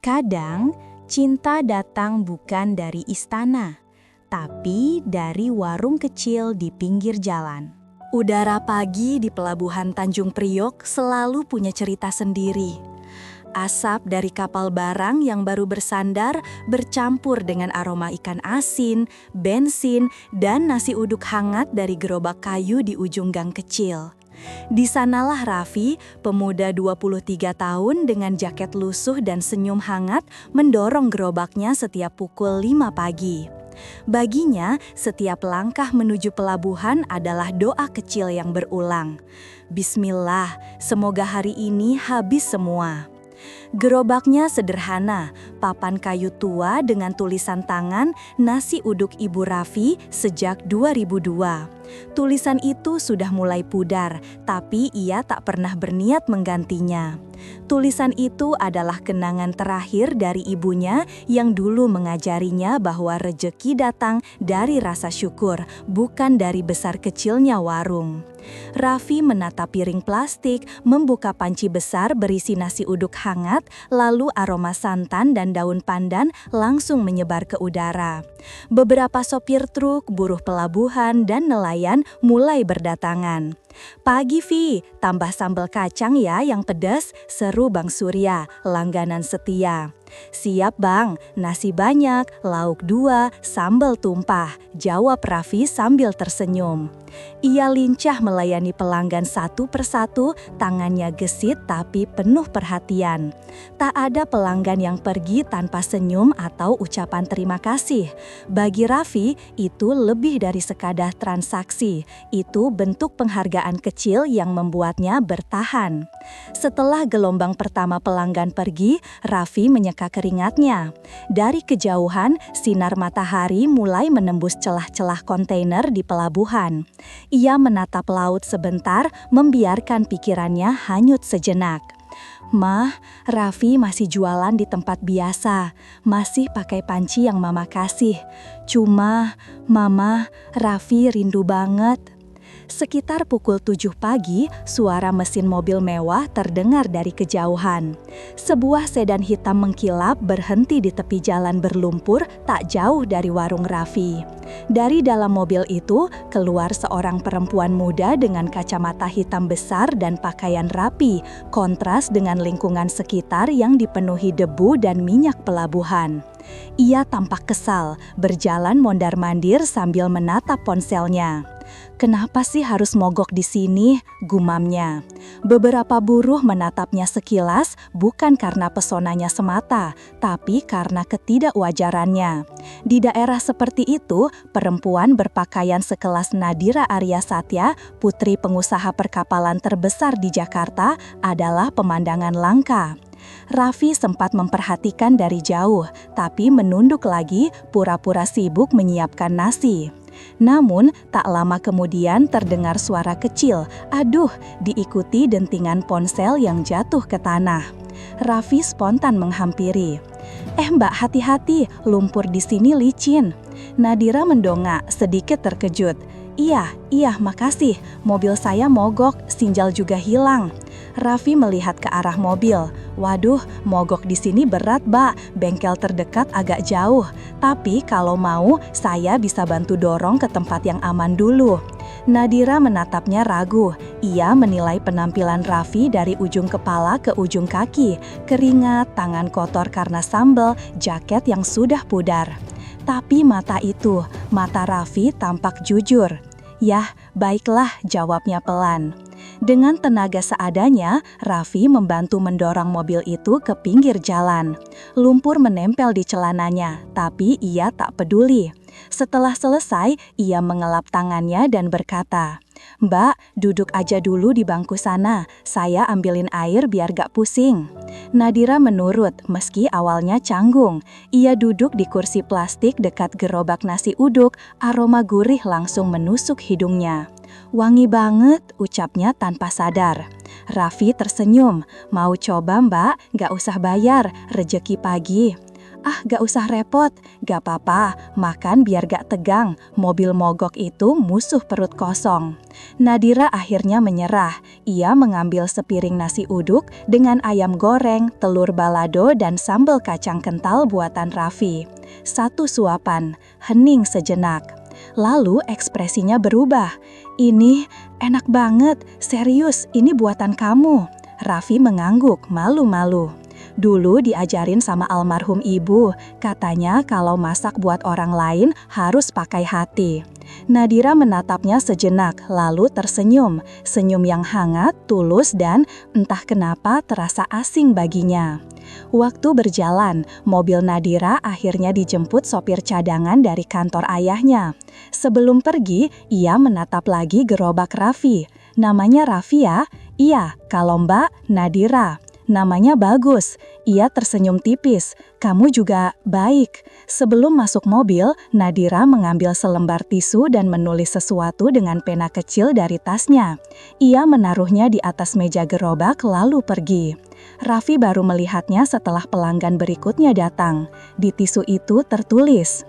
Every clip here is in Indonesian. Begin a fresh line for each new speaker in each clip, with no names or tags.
Kadang, cinta datang bukan dari istana, tapi dari warung kecil di pinggir jalan. Udara pagi di pelabuhan Tanjung Priok selalu punya cerita sendiri. Asap dari kapal barang yang baru bersandar bercampur dengan aroma ikan asin, bensin, dan nasi uduk hangat dari gerobak kayu di ujung gang kecil. Di sanalah Raffi, pemuda 23 tahun dengan jaket lusuh dan senyum hangat, mendorong gerobaknya setiap pukul 5 pagi. Baginya, setiap langkah menuju pelabuhan adalah doa kecil yang berulang. Bismillah, semoga hari ini habis semua. Gerobaknya sederhana, papan kayu tua dengan tulisan tangan nasi uduk Ibu Raffi sejak 2002. Tulisan itu sudah mulai pudar, tapi ia tak pernah berniat menggantinya. Tulisan itu adalah kenangan terakhir dari ibunya yang dulu mengajarinya bahwa rejeki datang dari rasa syukur, bukan dari besar kecilnya warung. Raffi menata piring plastik, membuka panci besar berisi nasi uduk hangat, lalu aroma santan dan daun pandan langsung menyebar ke udara. Beberapa sopir truk, buruh pelabuhan, dan nelayan mulai berdatangan. "Pagi Vi, tambah sambal kacang ya yang pedas," seru Bang Surya, langganan setia. "Siap Bang, nasi banyak, lauk 2, sambal tumpah," jawab Raffi sambil tersenyum. Ia lincah melayani pelanggan satu persatu, tangannya gesit tapi penuh perhatian. Tak ada pelanggan yang pergi tanpa senyum atau ucapan terima kasih. Bagi Raffi, itu lebih dari sekadar transaksi. Itu bentuk penghargaan kecil yang membuatnya bertahan. Setelah gelombang pertama pelanggan pergi, Raffi menyeka keringatnya. Dari kejauhan, sinar matahari mulai menembus celah-celah kontainer di pelabuhan. Ia menatap laut sebentar, membiarkan pikirannya hanyut sejenak. "Mah, Raffi masih jualan di tempat biasa, masih pakai panci yang Mama kasih. Cuma, Mama, Raffi rindu banget." Sekitar pukul 7 pagi, suara mesin mobil mewah terdengar dari kejauhan. Sebuah sedan hitam mengkilap berhenti di tepi jalan berlumpur tak jauh dari warung Raffi. Dari dalam mobil itu, keluar seorang perempuan muda dengan kacamata hitam besar dan pakaian rapi, kontras dengan lingkungan sekitar yang dipenuhi debu dan minyak pelabuhan. Ia tampak kesal, berjalan mondar-mandir sambil menatap ponselnya. "Kenapa sih harus mogok di sini?" gumamnya. Beberapa buruh menatapnya sekilas, bukan karena pesonanya semata, tapi karena ketidakwajarannya. Di daerah seperti itu, perempuan berpakaian sekelas Nadira Arya Satya, putri pengusaha perkapalan terbesar di Jakarta, adalah pemandangan langka. Raffi sempat memperhatikan dari jauh, tapi menunduk lagi, pura-pura sibuk menyiapkan nasi. Namun, tak lama kemudian terdengar suara kecil, "Aduh," diikuti dentingan ponsel yang jatuh ke tanah. Raffi spontan menghampiri. Mbak, hati-hati, lumpur di sini licin." Nadira mendongak, sedikit terkejut. Iya, makasih. Mobil saya mogok, sinjal juga hilang." Raffi melihat ke arah mobil. "Waduh, mogok di sini berat, Mbak. Bengkel terdekat agak jauh. Tapi kalau mau, saya bisa bantu dorong ke tempat yang aman dulu." Nadira menatapnya ragu. Ia menilai penampilan Raffi dari ujung kepala ke ujung kaki. Keringat, tangan kotor karena sambal, jaket yang sudah pudar. Tapi mata Raffi tampak jujur. "Yah, baiklah," jawabnya pelan. Dengan tenaga seadanya, Raffi membantu mendorong mobil itu ke pinggir jalan. Lumpur menempel di celananya, tapi ia tak peduli. Setelah selesai, ia mengelap tangannya dan berkata, "Mbak, duduk aja dulu di bangku sana. Saya ambilin air biar gak pusing." Nadira menurut, meski awalnya canggung. Ia duduk di kursi plastik dekat gerobak nasi uduk, aroma gurih langsung menusuk hidungnya. "Wangi banget," ucapnya tanpa sadar. Raffi tersenyum. "Mau coba Mbak? Gak usah bayar, rejeki pagi." "Ah, gak usah repot, gak apa-apa, makan biar gak tegang, mobil mogok itu musuh perut kosong." Nadira akhirnya menyerah. Ia mengambil sepiring nasi uduk dengan ayam goreng, telur balado, dan sambal kacang kental buatan Raffi. Satu suapan, hening sejenak. Lalu ekspresinya berubah. "Ini enak banget, serius, ini buatan kamu." Raffi mengangguk, malu-malu. "Dulu diajarin sama almarhum ibu, katanya kalau masak buat orang lain harus pakai hati." Nadira menatapnya sejenak, lalu tersenyum. Senyum yang hangat, tulus, dan entah kenapa terasa asing baginya. Waktu berjalan, mobil Nadira akhirnya dijemput sopir cadangan dari kantor ayahnya. Sebelum pergi, ia menatap lagi gerobak Raffi. "Namanya Raffi ya?" "Iya, kalau Mbak, Nadira." "Namanya bagus." Ia tersenyum tipis. "Kamu juga baik." Sebelum masuk mobil, Nadira mengambil selembar tisu dan menulis sesuatu dengan pena kecil dari tasnya. Ia menaruhnya di atas meja gerobak lalu pergi. Raffi baru melihatnya setelah pelanggan berikutnya datang. Di tisu itu tertulis,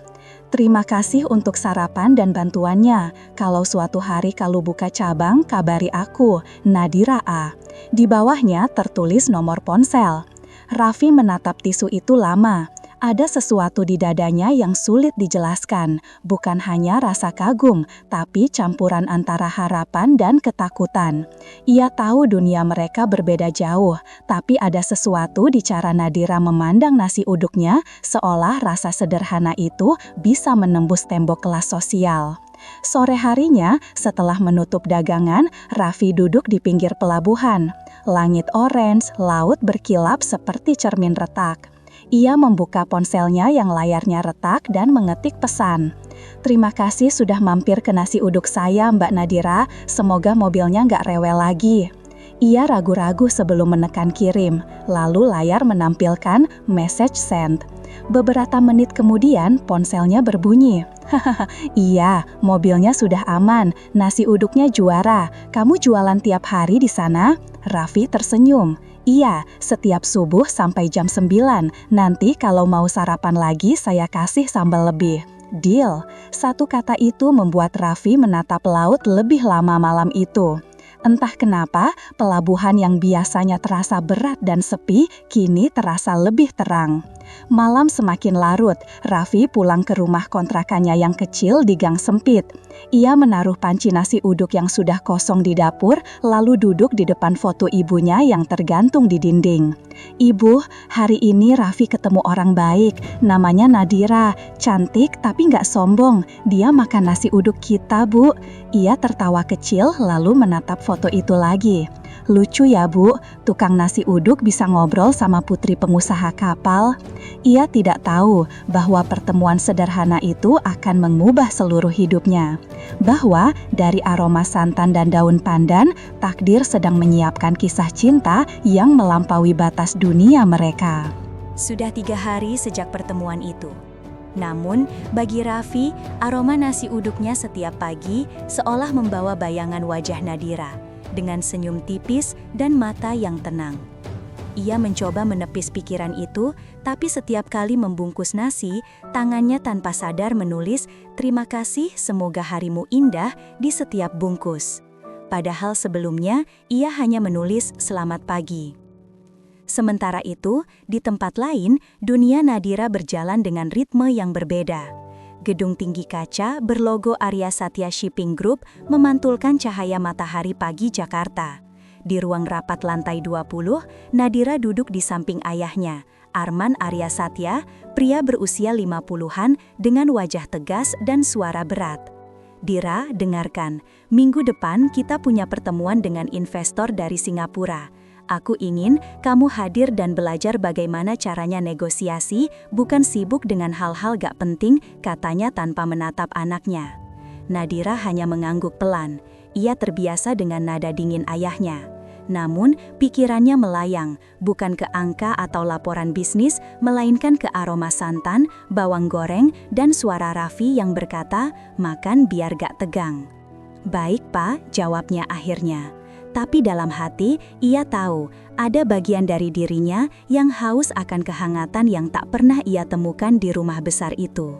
"Terima kasih untuk sarapan dan bantuannya. Kalau suatu hari kalau buka cabang, kabari aku, Nadira A." Di bawahnya tertulis nomor ponsel. Raffi menatap tisu itu lama. Ada sesuatu di dadanya yang sulit dijelaskan. Bukan hanya rasa kagum, tapi campuran antara harapan dan ketakutan. Ia tahu dunia mereka berbeda jauh, tapi ada sesuatu di cara Nadira memandang nasi uduknya, seolah rasa sederhana itu bisa menembus tembok kelas sosial. Sore harinya, setelah menutup dagangan, Raffi duduk di pinggir pelabuhan. Langit orange, laut berkilap seperti cermin retak. Ia membuka ponselnya yang layarnya retak dan mengetik pesan. "Terima kasih sudah mampir ke nasi uduk saya, Mbak Nadira. Semoga mobilnya nggak rewel lagi." Ia ragu-ragu sebelum menekan kirim, lalu layar menampilkan message sent. Beberapa menit kemudian ponselnya berbunyi. "Hahaha, iya, mobilnya sudah aman, nasi uduknya juara. Kamu jualan tiap hari di sana?" Raffi tersenyum. "Iya, setiap subuh sampai jam 9. Nanti kalau mau sarapan lagi saya kasih sambal lebih." "Deal." Satu kata itu membuat Raffi menatap laut lebih lama malam itu. Entah kenapa, pelabuhan yang biasanya terasa berat dan sepi, kini terasa lebih terang. Malam semakin larut, Raffi pulang ke rumah kontrakannya yang kecil di gang sempit. Ia menaruh panci nasi uduk yang sudah kosong di dapur, lalu duduk di depan foto ibunya yang tergantung di dinding. "Ibu, hari ini Raffi ketemu orang baik, namanya Nadira, cantik tapi nggak sombong. Dia makan nasi uduk kita, Bu." Ia tertawa kecil lalu menatap foto itu lagi. "Lucu ya, Bu, tukang nasi uduk bisa ngobrol sama putri pengusaha kapal." Ia tidak tahu bahwa pertemuan sederhana itu akan mengubah seluruh hidupnya. Bahwa dari aroma santan dan daun pandan, takdir sedang menyiapkan kisah cinta yang melampaui batas dunia mereka. Sudah 3 hari sejak pertemuan itu. Namun, bagi Raffi, aroma nasi uduknya setiap pagi seolah membawa bayangan wajah Nadira, dengan senyum tipis dan mata yang tenang. Ia mencoba menepis pikiran itu, tapi setiap kali membungkus nasi, tangannya tanpa sadar menulis, "Terima kasih, semoga harimu indah" di setiap bungkus. Padahal sebelumnya, ia hanya menulis "Selamat pagi". Sementara itu, di tempat lain, dunia Nadira berjalan dengan ritme yang berbeda. Gedung tinggi kaca berlogo Arya Satya Shipping Group memantulkan cahaya matahari pagi Jakarta. Di ruang rapat lantai 20, Nadira duduk di samping ayahnya, Arman Arya Satya, pria berusia 50-an dengan wajah tegas dan suara berat. "Dira, dengarkan, minggu depan kita punya pertemuan dengan investor dari Singapura. Aku ingin kamu hadir dan belajar bagaimana caranya negosiasi, bukan sibuk dengan hal-hal gak penting," katanya tanpa menatap anaknya. Nadira hanya mengangguk pelan. Ia terbiasa dengan nada dingin ayahnya. Namun, pikirannya melayang, bukan ke angka atau laporan bisnis, melainkan ke aroma santan, bawang goreng, dan suara Raffi yang berkata, "Makan biar gak tegang." "Baik, Pak," jawabnya akhirnya. Tapi dalam hati, ia tahu ada bagian dari dirinya yang haus akan kehangatan yang tak pernah ia temukan di rumah besar itu.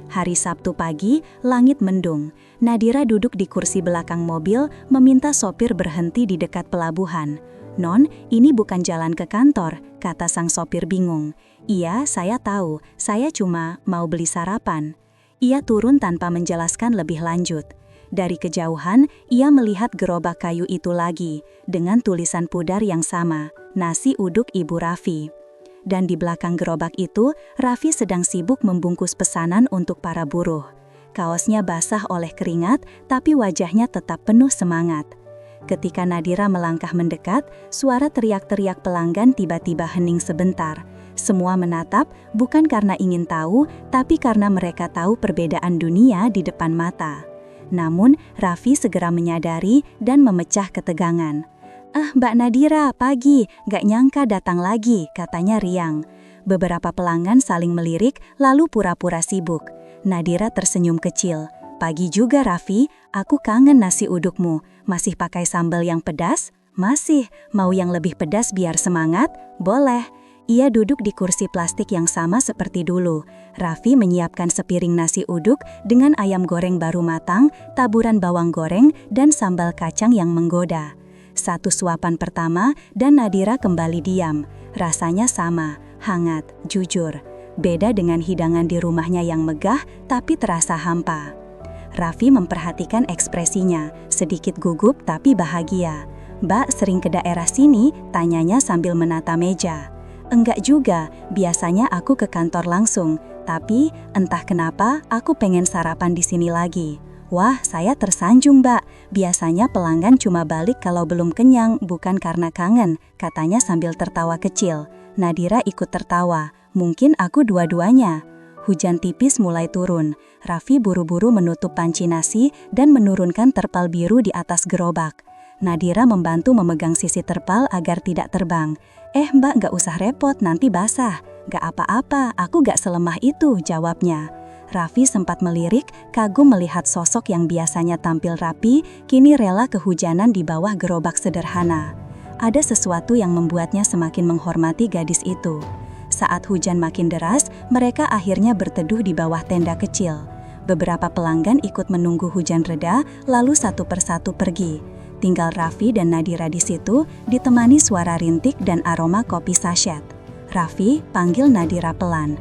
Hari Sabtu pagi, langit mendung. Nadira duduk di kursi belakang mobil, meminta sopir berhenti di dekat pelabuhan. "Non, ini bukan jalan ke kantor," kata sang sopir bingung. "Iya, saya tahu. Saya cuma mau beli sarapan." Ia turun tanpa menjelaskan lebih lanjut. Dari kejauhan, ia melihat gerobak kayu itu lagi, dengan tulisan pudar yang sama, "Nasi uduk Ibu Raffi." Dan di belakang gerobak itu, Raffi sedang sibuk membungkus pesanan untuk para buruh. Kaosnya basah oleh keringat, tapi wajahnya tetap penuh semangat. Ketika Nadira melangkah mendekat, suara teriak-teriak pelanggan tiba-tiba hening sebentar. Semua menatap, bukan karena ingin tahu, tapi karena mereka tahu perbedaan dunia di depan mata. Namun, Raffi segera menyadari dan memecah ketegangan. "Mbak Nadira, pagi, gak nyangka datang lagi," katanya riang. Beberapa pelanggan saling melirik, lalu pura-pura sibuk. Nadira tersenyum kecil. "Pagi juga Raffi, aku kangen nasi udukmu. Masih pakai sambal yang pedas?" "Masih, mau yang lebih pedas biar semangat?" "Boleh." Ia duduk di kursi plastik yang sama seperti dulu. Raffi menyiapkan sepiring nasi uduk dengan ayam goreng baru matang, taburan bawang goreng, dan sambal kacang yang menggoda. Satu suapan pertama, dan Nadira kembali diam. Rasanya sama, hangat, jujur. Beda dengan hidangan di rumahnya yang megah, tapi terasa hampa. Raffi memperhatikan ekspresinya, sedikit gugup tapi bahagia. "Mbak sering ke daerah sini?" tanyanya sambil menata meja. "Enggak juga, biasanya aku ke kantor langsung, tapi entah kenapa aku pengen sarapan di sini lagi." "Wah, saya tersanjung Mbak, biasanya pelanggan cuma balik kalau belum kenyang, bukan karena kangen," katanya sambil tertawa kecil. Nadira ikut tertawa, "Mungkin aku dua-duanya." Hujan tipis mulai turun. Raffi buru-buru menutup panci nasi dan menurunkan terpal biru di atas gerobak. Nadira membantu memegang sisi terpal agar tidak terbang. Mbak gak usah repot, nanti basah." "Gak apa-apa, aku gak selemah itu," jawabnya. Raffi sempat melirik, kagum melihat sosok yang biasanya tampil rapi, kini rela kehujanan di bawah gerobak sederhana. Ada sesuatu yang membuatnya semakin menghormati gadis itu. Saat hujan makin deras, mereka akhirnya berteduh di bawah tenda kecil. Beberapa pelanggan ikut menunggu hujan reda, lalu satu persatu pergi. Tinggal Raffi dan Nadira di situ, ditemani suara rintik dan aroma kopi sachet. "Raffi," panggil Nadira pelan.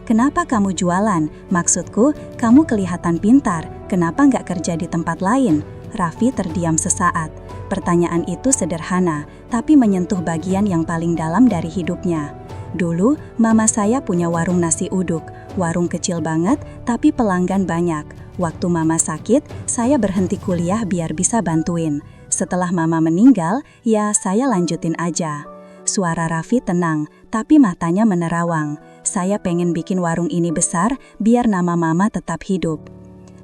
Kenapa kamu jualan? Maksudku, kamu kelihatan pintar, kenapa nggak kerja di tempat lain?" Raffi terdiam sesaat. Pertanyaan itu sederhana, tapi menyentuh bagian yang paling dalam dari hidupnya. "Dulu, mama saya punya warung nasi uduk, warung kecil banget, tapi pelanggan banyak. Waktu mama sakit, saya berhenti kuliah biar bisa bantuin. Setelah mama meninggal, ya saya lanjutin aja." Suara Raffi tenang, tapi matanya menerawang. "Saya pengen bikin warung ini besar, biar nama mama tetap hidup."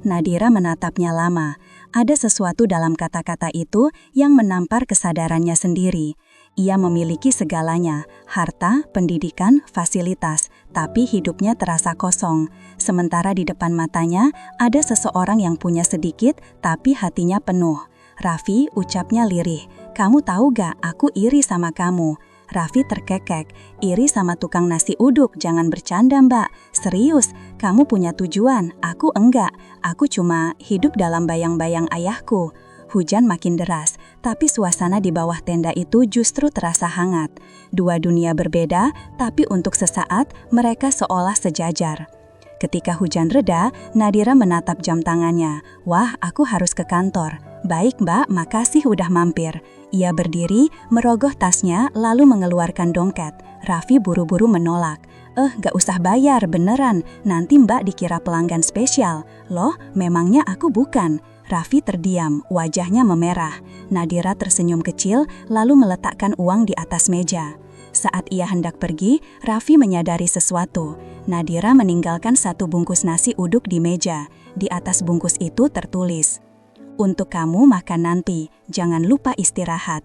Nadira menatapnya lama. Ada sesuatu dalam kata-kata itu yang menampar kesadarannya sendiri. Ia memiliki segalanya, harta, pendidikan, fasilitas, tapi hidupnya terasa kosong. Sementara di depan matanya, ada seseorang yang punya sedikit, tapi hatinya penuh. "Raffi," ucapnya lirih, "kamu tahu gak, aku iri sama kamu." Raffi terkekek, "Iri sama tukang nasi uduk, jangan bercanda Mbak. Serius, kamu punya tujuan, aku enggak. Aku cuma hidup dalam bayang-bayang ayahku." Hujan makin deras, tapi suasana di bawah tenda itu justru terasa hangat. Dua dunia berbeda, tapi untuk sesaat mereka seolah sejajar. Ketika hujan reda, Nadira menatap jam tangannya. "Wah, aku harus ke kantor." "Baik Mbak, makasih udah mampir." Ia berdiri, merogoh tasnya, lalu mengeluarkan dompet. Raffi buru-buru menolak. Gak usah bayar, beneran. Nanti Mbak dikira pelanggan spesial." "Loh, memangnya aku bukan?" Raffi terdiam, wajahnya memerah. Nadira tersenyum kecil, lalu meletakkan uang di atas meja. Saat ia hendak pergi, Raffi menyadari sesuatu. Nadira meninggalkan satu bungkus nasi uduk di meja. Di atas bungkus itu tertulis, "Untuk kamu makan nanti, jangan lupa istirahat."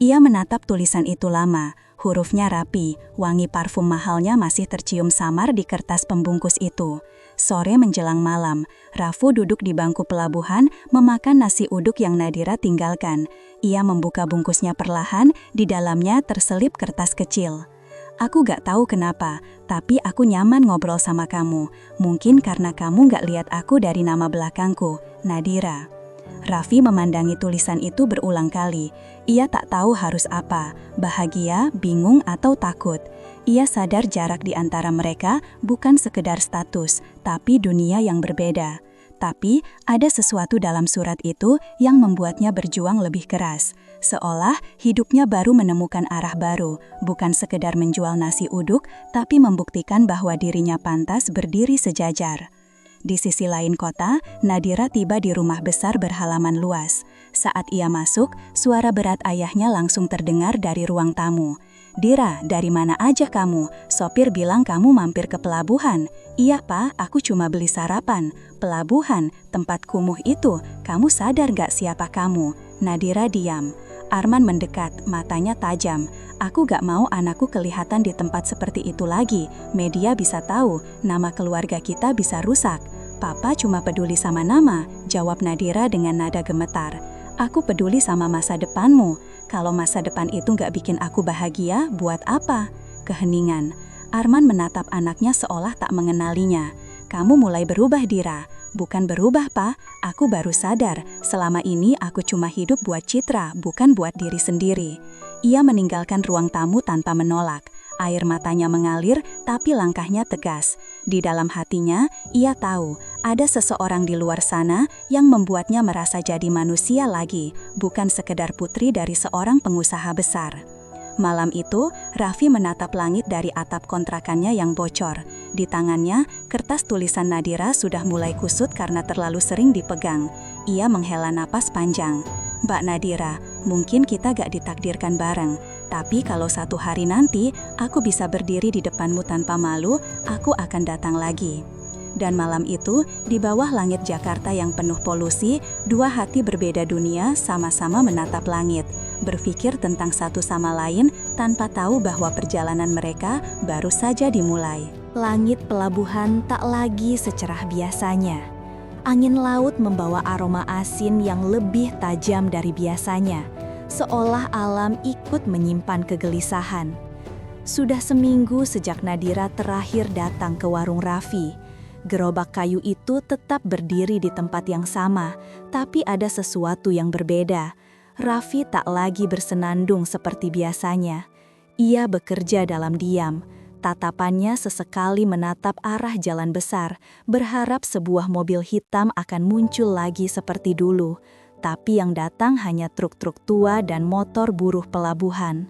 Ia menatap tulisan itu lama. Hurufnya rapi, wangi parfum mahalnya masih tercium samar di kertas pembungkus itu. Sore menjelang malam, Rafu duduk di bangku pelabuhan memakan nasi uduk yang Nadira tinggalkan. Ia membuka bungkusnya perlahan, di dalamnya terselip kertas kecil. Aku gak tahu kenapa, tapi aku nyaman ngobrol sama kamu. Mungkin karena kamu gak lihat aku dari nama belakangku, Nadira. Raffi memandangi tulisan itu berulang kali. Ia tak tahu harus apa, bahagia, bingung, atau takut. Ia sadar jarak di antara mereka bukan sekedar status, tapi dunia yang berbeda. Tapi ada sesuatu dalam surat itu yang membuatnya berjuang lebih keras. Seolah hidupnya baru menemukan arah baru, bukan sekedar menjual nasi uduk, tapi membuktikan bahwa dirinya pantas berdiri sejajar. Di sisi lain kota, Nadira tiba di rumah besar berhalaman luas. Saat ia masuk, suara berat ayahnya langsung terdengar dari ruang tamu. "Dira, dari mana aja kamu? Sopir bilang kamu mampir ke pelabuhan." "Iya pak, aku cuma beli sarapan." "Pelabuhan, tempat kumuh itu, kamu sadar gak siapa kamu?" Nadira diam. Arman mendekat, matanya tajam. "Aku gak mau anakku kelihatan di tempat seperti itu lagi. Media bisa tahu, nama keluarga kita bisa rusak." "Papa cuma peduli sama nama," jawab Nadira dengan nada gemetar. "Aku peduli sama masa depanmu. Kalau masa depan itu gak bikin aku bahagia, buat apa?" Keheningan. Arman menatap anaknya seolah tak mengenalinya. "Kamu mulai berubah, Dira." "Bukan berubah, Pak. Aku baru sadar, selama ini aku cuma hidup buat Citra, bukan buat diri sendiri." Ia meninggalkan ruang tamu tanpa menolak. Air matanya mengalir, tapi langkahnya tegas. Di dalam hatinya, ia tahu ada seseorang di luar sana yang membuatnya merasa jadi manusia lagi, bukan sekedar putri dari seorang pengusaha besar. Malam itu, Raffi menatap langit dari atap kontrakannya yang bocor. Di tangannya, kertas tulisan Nadira sudah mulai kusut karena terlalu sering dipegang. Ia menghela napas panjang. "Mbak Nadira, mungkin kita gak ditakdirkan bareng. Tapi kalau satu hari nanti, aku bisa berdiri di depanmu tanpa malu, aku akan datang lagi." Dan malam itu, di bawah langit Jakarta yang penuh polusi, dua hati berbeda dunia sama-sama menatap langit, berpikir tentang satu sama lain tanpa tahu bahwa perjalanan mereka baru saja dimulai. Langit pelabuhan tak lagi secerah biasanya. Angin laut membawa aroma asin yang lebih tajam dari biasanya, seolah alam ikut menyimpan kegelisahan. Sudah seminggu sejak Nadira terakhir datang ke warung Raffi. Gerobak kayu itu tetap berdiri di tempat yang sama, tapi ada sesuatu yang berbeda. Raffi tak lagi bersenandung seperti biasanya. Ia bekerja dalam diam. Tatapannya sesekali menatap arah jalan besar, berharap sebuah mobil hitam akan muncul lagi seperti dulu. Tapi yang datang hanya truk-truk tua dan motor buruh pelabuhan.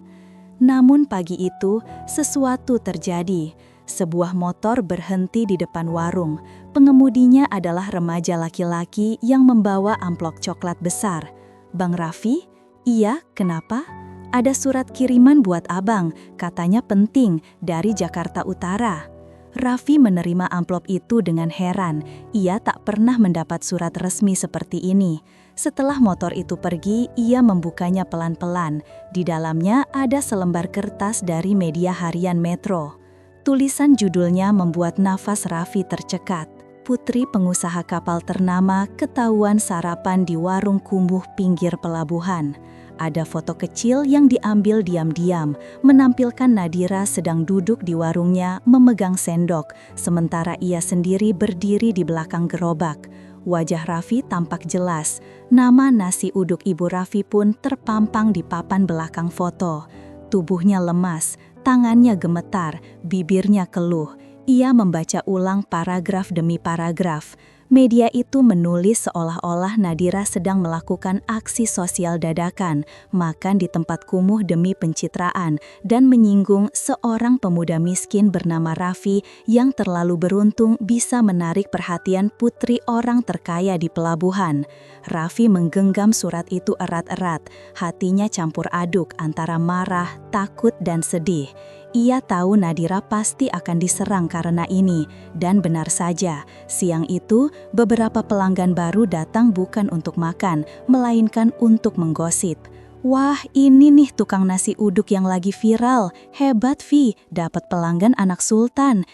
Namun pagi itu, sesuatu terjadi. Sebuah motor berhenti di depan warung. Pengemudinya adalah remaja laki-laki yang membawa amplop coklat besar. "Bang Raffi?" "Iya, kenapa?" "Ada surat kiriman buat abang, katanya penting, dari Jakarta Utara." Raffi menerima amplop itu dengan heran. Ia tak pernah mendapat surat resmi seperti ini. Setelah motor itu pergi, ia membukanya pelan-pelan. Di dalamnya ada selembar kertas dari media harian Metro. Tulisan judulnya membuat nafas Raffi tercekat. Putri pengusaha kapal ternama ketahuan sarapan di warung kumuh pinggir pelabuhan. Ada foto kecil yang diambil diam-diam, menampilkan Nadira sedang duduk di warungnya memegang sendok, sementara ia sendiri berdiri di belakang gerobak. Wajah Raffi tampak jelas. Nama nasi uduk Ibu Raffi pun terpampang di papan belakang foto. Tubuhnya lemas, tangannya gemetar, bibirnya keluh. Ia membaca ulang paragraf demi paragraf. Media itu menulis seolah-olah Nadira sedang melakukan aksi sosial dadakan, makan di tempat kumuh demi pencitraan, dan menyinggung seorang pemuda miskin bernama Raffi yang terlalu beruntung bisa menarik perhatian putri orang terkaya di pelabuhan. Raffi menggenggam surat itu erat-erat, hatinya campur aduk antara marah, takut, dan sedih. Ia tahu Nadira pasti akan diserang karena ini, dan benar saja, siang itu beberapa pelanggan baru datang bukan untuk makan, melainkan untuk menggosip. Wah, ini nih tukang nasi uduk yang lagi viral. Hebat, Vi, dapat pelanggan anak sultan.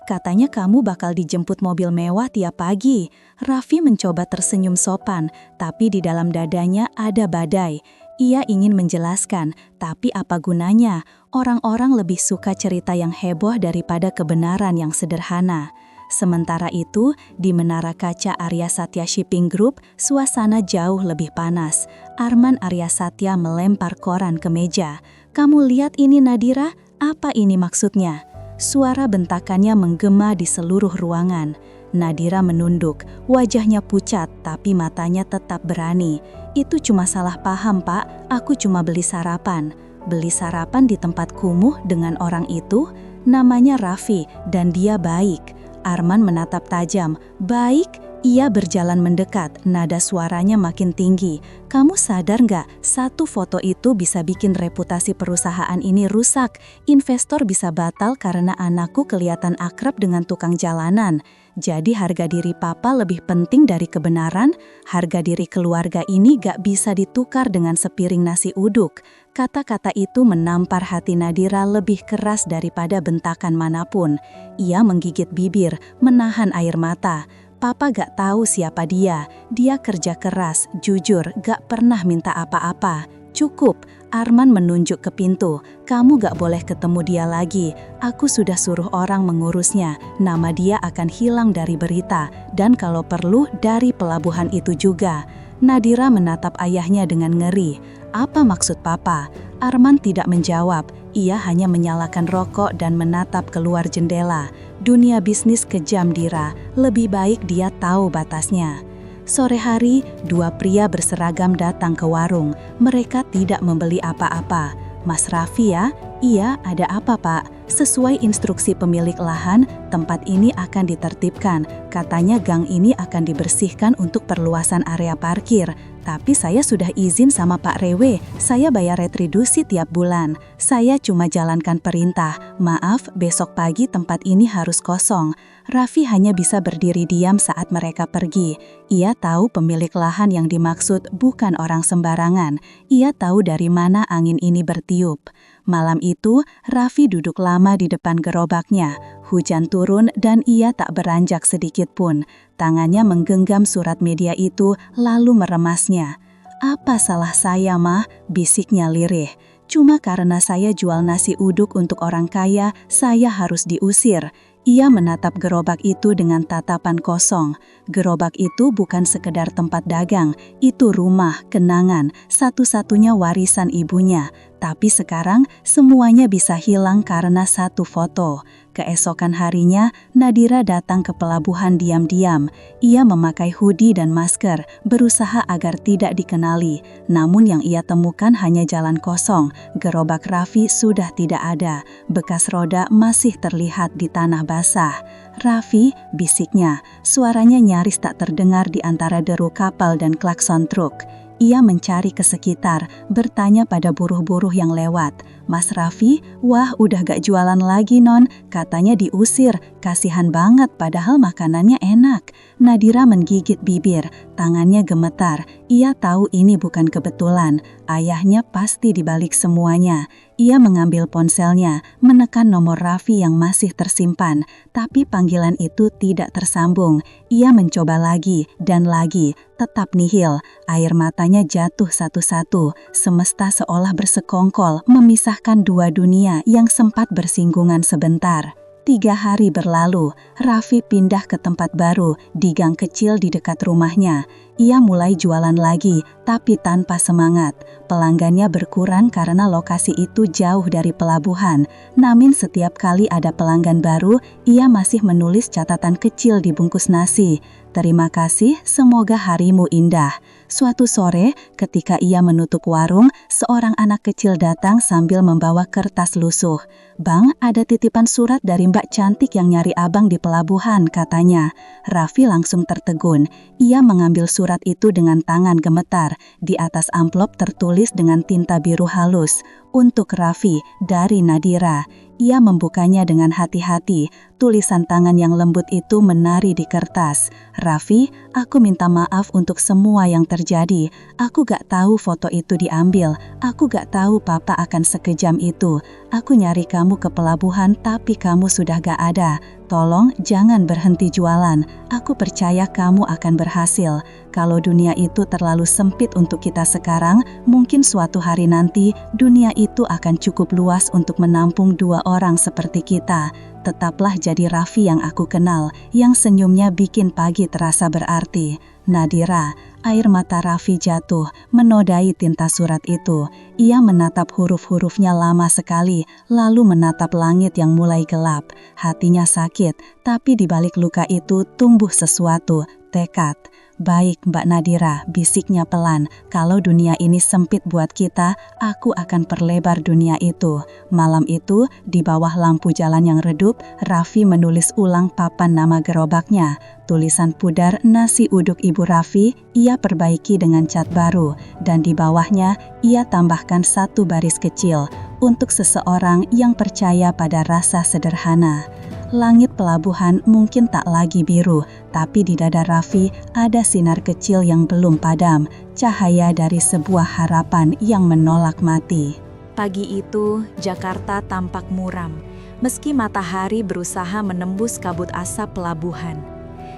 Katanya kamu bakal dijemput mobil mewah tiap pagi. Raffi mencoba tersenyum sopan, tapi di dalam dadanya ada badai. Ia ingin menjelaskan, tapi apa gunanya? Orang-orang lebih suka cerita yang heboh daripada kebenaran yang sederhana. Sementara itu, di Menara Kaca Arya Satya Shipping Group, suasana jauh lebih panas. Arman Arya Satya melempar koran ke meja. "Kamu lihat ini, Nadira? Apa ini maksudnya?" Suara bentakannya menggema di seluruh ruangan. Nadira menunduk, wajahnya pucat tapi matanya tetap berani. "Itu cuma salah paham, Pak. Aku cuma beli sarapan." "Beli sarapan di tempat kumuh dengan orang itu? Namanya Raffi dan dia baik." Arman menatap tajam. "Baik?" Ia berjalan mendekat, nada suaranya makin tinggi. "Kamu sadar nggak, satu foto itu bisa bikin reputasi perusahaan ini rusak. Investor bisa batal karena anakku kelihatan akrab dengan tukang jalanan. Jadi harga diri papa lebih penting dari kebenaran? Harga diri keluarga ini gak bisa ditukar dengan sepiring nasi uduk." Kata-kata itu menampar hati Nadira lebih keras daripada bentakan manapun. Ia menggigit bibir, menahan air mata. Papa gak tahu siapa dia. Dia kerja keras, jujur, gak pernah minta apa-apa. "Cukup." Arman menunjuk ke pintu. "Kamu gak boleh ketemu dia lagi. Aku sudah suruh orang mengurusnya. Nama dia akan hilang dari berita. Dan kalau perlu, dari pelabuhan itu juga." Nadira menatap ayahnya dengan ngeri. "Apa maksud papa?" Arman tidak menjawab. Ia hanya menyalakan rokok dan menatap keluar jendela. Dunia bisnis kejam, Dira. Lebih baik dia tahu batasnya. Sore hari, dua pria berseragam datang ke warung. Mereka tidak membeli apa-apa. "Mas Raffi ya?" "Iya, ada apa, Pak?" "Sesuai instruksi pemilik lahan, tempat ini akan ditertibkan. Katanya gang ini akan dibersihkan untuk perluasan area parkir. Tapi saya sudah izin sama Pak Rewe, saya bayar retribusi tiap bulan. Saya cuma jalankan perintah. Maaf, besok pagi tempat ini harus kosong." Raffi hanya bisa berdiri diam saat mereka pergi. Ia tahu pemilik lahan yang dimaksud bukan orang sembarangan. Ia tahu dari mana angin ini bertiup. Malam itu, Raffi duduk lama di depan gerobaknya. Hujan turun dan ia tak beranjak sedikit pun. Tangannya menggenggam surat media itu lalu meremasnya. "Apa salah saya, Mah?" bisiknya lirih. "Cuma karena saya jual nasi uduk untuk orang kaya, saya harus diusir." Ia menatap gerobak itu dengan tatapan kosong. Gerobak itu bukan sekedar tempat dagang, itu rumah, kenangan, satu-satunya warisan ibunya. Tapi sekarang semuanya bisa hilang karena satu foto. Keesokan harinya, Nadira datang ke pelabuhan diam-diam. Ia memakai hoodie dan masker, berusaha agar tidak dikenali. Namun yang ia temukan hanya jalan kosong. Gerobak Raffi sudah tidak ada. Bekas roda masih terlihat di tanah basah. "Raffi," bisiknya. Suaranya nyaris tak terdengar di antara deru kapal dan klakson truk. Ia mencari ke sekitar, bertanya pada buruh-buruh yang lewat. "Mas Raffi, wah udah gak jualan lagi, Non. Katanya diusir, kasihan banget padahal makanannya enak." Nadira menggigit bibir, tangannya gemetar. Ia tahu ini bukan kebetulan, ayahnya pasti dibalik semuanya. Ia mengambil ponselnya, menekan nomor Raffi yang masih tersimpan, tapi panggilan itu tidak tersambung. Ia mencoba lagi dan lagi, tetap nihil. Air matanya jatuh satu-satu, semesta seolah bersekongkol memisahkan dua dunia yang sempat bersinggungan sebentar. 3 hari berlalu, Raffi pindah ke tempat baru di gang kecil di dekat rumahnya. Ia mulai jualan lagi, tapi tanpa semangat. Pelanggannya berkurang karena lokasi itu jauh dari pelabuhan. Namun setiap kali ada pelanggan baru, ia masih menulis catatan kecil di bungkus nasi. "Terima kasih, semoga harimu indah." Suatu sore, ketika ia menutup warung, seorang anak kecil datang sambil membawa kertas lusuh. "Bang, ada titipan surat dari Mbak Cantik yang nyari abang di pelabuhan," katanya. Raffi langsung tertegun. Ia mengambil surat itu dengan tangan gemetar. Di atas amplop tertulis dengan tinta biru halus,
"Untuk Raffi, dari Nadira." Ia membukanya dengan hati-hati. Tulisan tangan yang lembut itu menari di kertas. "Raffi, aku minta maaf untuk semua yang terjadi. Aku gak tahu foto itu diambil. Aku gak tahu papa akan sekejam itu. Aku nyari kamu ke pelabuhan tapi kamu sudah gak ada. Tolong jangan berhenti jualan. Aku percaya kamu akan berhasil. Kalau dunia itu terlalu sempit untuk kita sekarang, mungkin suatu hari nanti dunia itu akan cukup luas untuk menampung dua orang seperti kita. Tetaplah jadi Raffi yang aku kenal, yang senyumnya bikin pagi terasa berarti." "Nadira." Air mata Raffi jatuh, menodai tinta surat itu. Ia menatap huruf-hurufnya lama sekali, lalu menatap langit yang mulai gelap. Hatinya sakit, tapi di balik luka itu tumbuh sesuatu, tekad. "Baik, Mbak Nadira," bisiknya pelan. "Kalau dunia ini sempit buat kita, aku akan perlebar dunia itu." Malam itu, di bawah lampu jalan yang redup, Raffi menulis ulang papan nama gerobaknya. Tulisan pudar "Nasi uduk Ibu Raffi" ia perbaiki dengan cat baru, dan di bawahnya ia tambahkan satu baris kecil, "Untuk seseorang yang percaya pada rasa sederhana." Langit pelabuhan mungkin tak lagi biru, tapi di dada Raffi ada sinar kecil yang belum padam, cahaya dari sebuah harapan yang menolak mati.
Pagi itu, Jakarta tampak muram, meski matahari berusaha menembus kabut asap pelabuhan.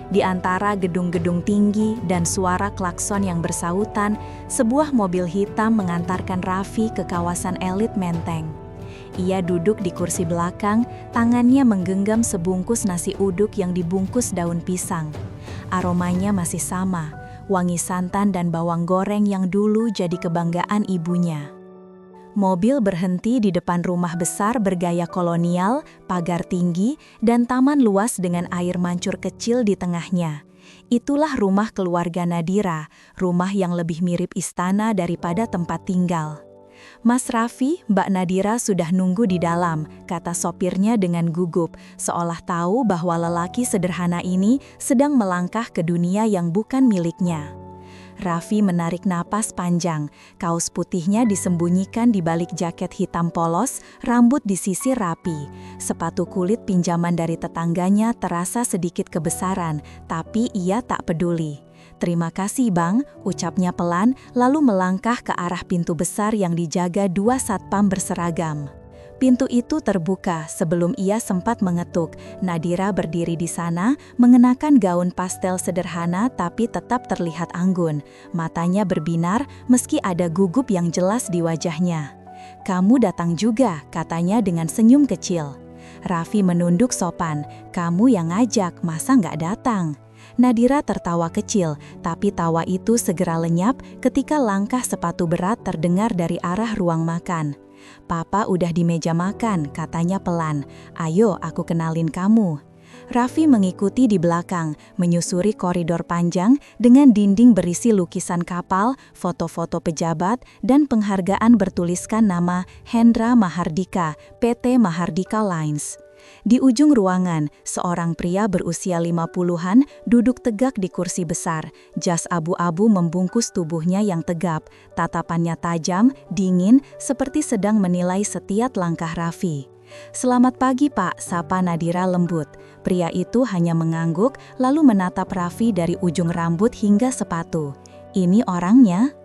Di antara gedung-gedung tinggi dan suara klakson yang bersautan, sebuah mobil hitam mengantarkan Raffi ke kawasan elit Menteng. Ia duduk di kursi belakang, tangannya menggenggam sebungkus nasi uduk yang dibungkus daun pisang. Aromanya masih sama, wangi santan dan bawang goreng yang dulu jadi kebanggaan ibunya. Mobil berhenti di depan rumah besar bergaya kolonial, pagar tinggi, dan taman luas dengan air mancur kecil di tengahnya. Itulah rumah keluarga Nadira, rumah yang lebih mirip istana daripada tempat tinggal. "Mas Raffi, Mbak Nadira sudah nunggu di dalam," kata sopirnya dengan gugup, seolah tahu bahwa lelaki sederhana ini sedang melangkah ke dunia yang bukan miliknya. Raffi menarik napas panjang, kaos putihnya disembunyikan di balik jaket hitam polos, rambut disisir rapi. Sepatu kulit pinjaman dari tetangganya terasa sedikit kebesaran, tapi ia tak peduli. "Terima kasih Bang," ucapnya pelan, lalu melangkah ke arah pintu besar yang dijaga dua satpam berseragam. Pintu itu terbuka sebelum ia sempat mengetuk. Nadira berdiri di sana, mengenakan gaun pastel sederhana tapi tetap terlihat anggun. Matanya berbinar meski ada gugup yang jelas di wajahnya. "Kamu datang juga," katanya dengan senyum kecil. Raffi menunduk sopan. "Kamu yang ngajak, masa nggak datang?" Nadira tertawa kecil, tapi tawa itu segera lenyap ketika langkah sepatu berat terdengar dari arah ruang makan. "Papa udah di meja makan," katanya pelan. "Ayo aku kenalin kamu." Raffi mengikuti di belakang, menyusuri koridor panjang dengan dinding berisi lukisan kapal, foto-foto pejabat, dan penghargaan bertuliskan nama Hendra Mahardika, PT Mahardika Lines. Di ujung ruangan, seorang pria berusia 50-an duduk tegak di kursi besar. Jas abu-abu membungkus tubuhnya yang tegap, tatapannya tajam, dingin, seperti sedang menilai setiap langkah Raffi. "Selamat pagi Pak," sapa Nadira lembut. Pria itu hanya mengangguk, lalu menatap Raffi dari ujung rambut hingga sepatu. "Ini orangnya?"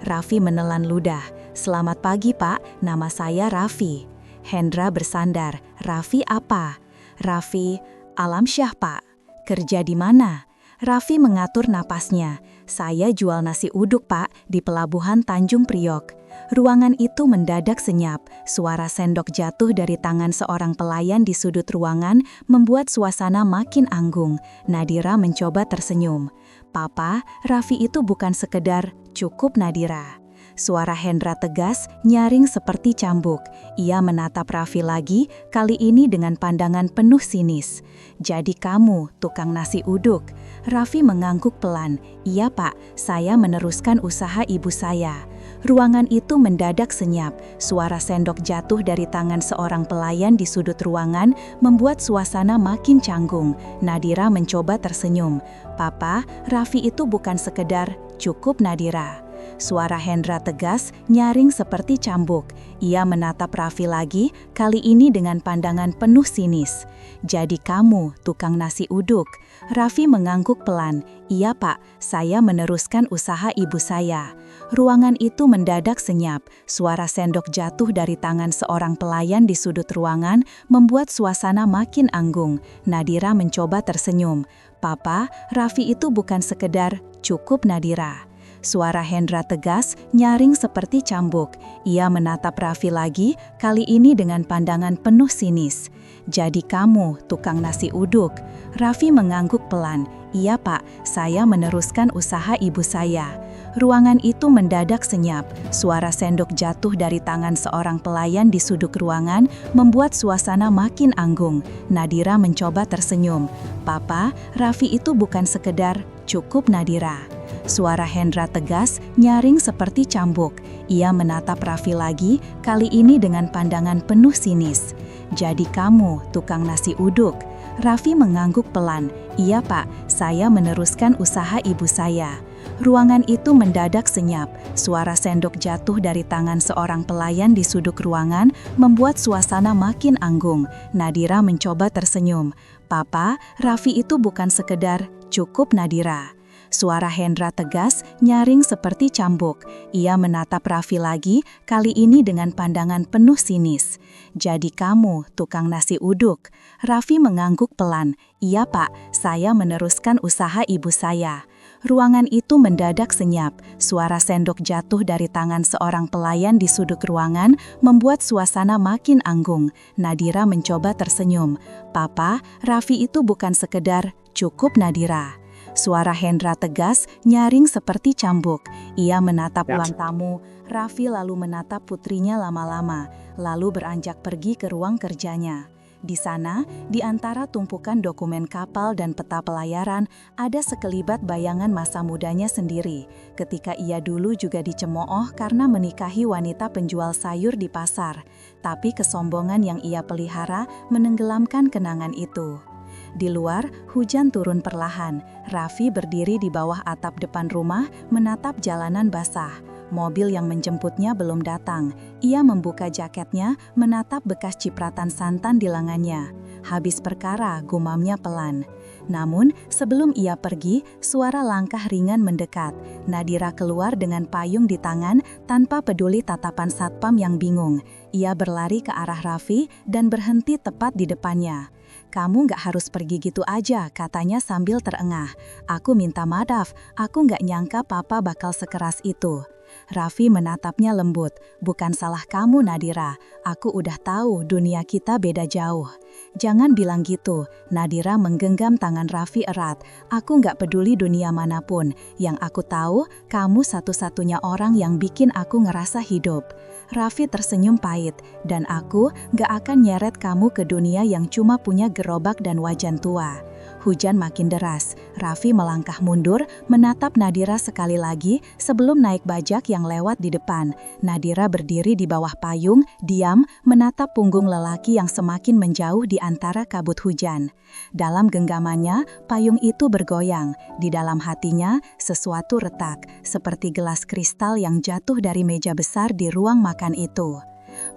Raffi menelan ludah. "Selamat pagi Pak, nama saya Raffi." Hendra bersandar. "Raffi apa?" "Raffi Alamsyah Pak." "Kerja di mana?" Raffi mengatur napasnya. "Saya jual nasi uduk Pak, di pelabuhan Tanjung Priok." Ruangan itu mendadak senyap. Suara sendok jatuh dari tangan seorang pelayan di sudut ruangan membuat suasana makin anggung. Nadira mencoba tersenyum. "Papa, Raffi itu bukan sekedar cukup Nadira." Suara Hendra tegas, nyaring seperti cambuk. Ia menatap Raffi lagi, kali ini dengan pandangan penuh sinis. "Jadi kamu, tukang nasi uduk?" Raffi mengangguk pelan. "Iya Pak, saya meneruskan usaha ibu saya." Ruangan itu mendadak senyap. Suara sendok jatuh dari tangan seorang pelayan di sudut ruangan membuat suasana makin canggung. Nadira mencoba tersenyum. "Papa, Raffi itu bukan sekedar cukup Nadira."
Suara Hendra tegas, nyaring seperti cambuk. Ia menatap Raffi lagi, kali ini dengan pandangan penuh sinis. "Jadi kamu, tukang nasi uduk." Raffi mengangguk pelan. "Iya pak, saya meneruskan usaha ibu saya." Ruangan itu mendadak senyap. Suara sendok jatuh dari tangan seorang pelayan di sudut ruangan membuat suasana makin anggung. Nadira mencoba tersenyum. "Papa, Raffi itu bukan sekedar cukup Nadira." Suara Hendra tegas, nyaring seperti cambuk. Ia menatap Raffi lagi, kali ini dengan pandangan penuh sinis. "Jadi kamu, tukang nasi uduk." Raffi mengangguk pelan. "Iya pak, saya meneruskan usaha ibu saya." Ruangan itu mendadak senyap. Suara sendok jatuh dari tangan seorang pelayan di sudut ruangan membuat suasana makin anggung. Nadira mencoba tersenyum. "Papa, Raffi itu bukan sekedar cukup Nadira." Suara Hendra tegas, nyaring seperti cambuk. Ia menatap Raffi lagi, kali ini dengan pandangan penuh sinis. "Jadi kamu, tukang nasi uduk." Raffi mengangguk pelan. "Iya pak, saya meneruskan usaha ibu saya." Ruangan itu mendadak senyap. Suara sendok jatuh dari tangan seorang pelayan di sudut ruangan membuat suasana makin anggung. Nadira mencoba tersenyum. "Papa, Raffi itu bukan sekedar cukup Nadira." Suara Hendra tegas, nyaring seperti cambuk. Ia menatap Raffi lagi, kali ini dengan pandangan penuh sinis. "Jadi kamu, tukang nasi uduk." Raffi mengangguk pelan. "Iya pak, saya meneruskan usaha ibu saya." Ruangan itu mendadak senyap. Suara sendok jatuh dari tangan seorang pelayan di sudut ruangan membuat suasana makin anggung. Nadira mencoba tersenyum. "Papa, Raffi itu bukan sekedar cukup Nadira." Suara Hendra tegas, nyaring seperti cambuk. Ia menatap ruang tamu. Raffi lalu menatap putrinya lama-lama, lalu beranjak pergi ke ruang kerjanya. Di sana, di antara tumpukan dokumen kapal dan peta pelayaran, ada sekelibat bayangan masa mudanya sendiri. Ketika ia dulu juga dicemooh karena menikahi wanita penjual sayur di pasar. Tapi kesombongan yang ia pelihara menenggelamkan kenangan itu. Di luar, hujan turun perlahan. Raffi berdiri di bawah atap depan rumah, menatap jalanan basah. Mobil yang menjemputnya belum datang. Ia membuka jaketnya, menatap bekas cipratan santan di lengannya. "Habis perkara," gumamnya pelan. Namun, sebelum ia pergi, suara langkah ringan mendekat. Nadira keluar dengan payung di tangan, tanpa peduli tatapan satpam yang bingung. Ia berlari ke arah Raffi dan berhenti tepat di depannya. "Kamu nggak harus pergi gitu aja," katanya sambil terengah. "Aku minta maaf, aku nggak nyangka papa bakal sekeras itu." Raffi menatapnya lembut. "Bukan salah kamu Nadira, aku udah tahu dunia kita beda jauh." "Jangan bilang gitu." Nadira menggenggam tangan Raffi erat. "Aku nggak peduli dunia manapun, yang aku tahu kamu satu-satunya orang yang bikin aku ngerasa hidup." Raffi tersenyum pahit. "Dan aku nggak akan nyeret kamu ke dunia yang cuma punya gerobak dan wajan tua." Hujan makin deras. Raffi melangkah mundur, menatap Nadira sekali lagi sebelum naik bajak yang lewat di depan. Nadira berdiri di bawah payung, diam, menatap punggung lelaki yang semakin menjauh di antara kabut hujan. Dalam genggamannya, payung itu bergoyang. Di dalam hatinya, sesuatu retak, seperti gelas kristal yang jatuh dari meja besar di ruang makan itu.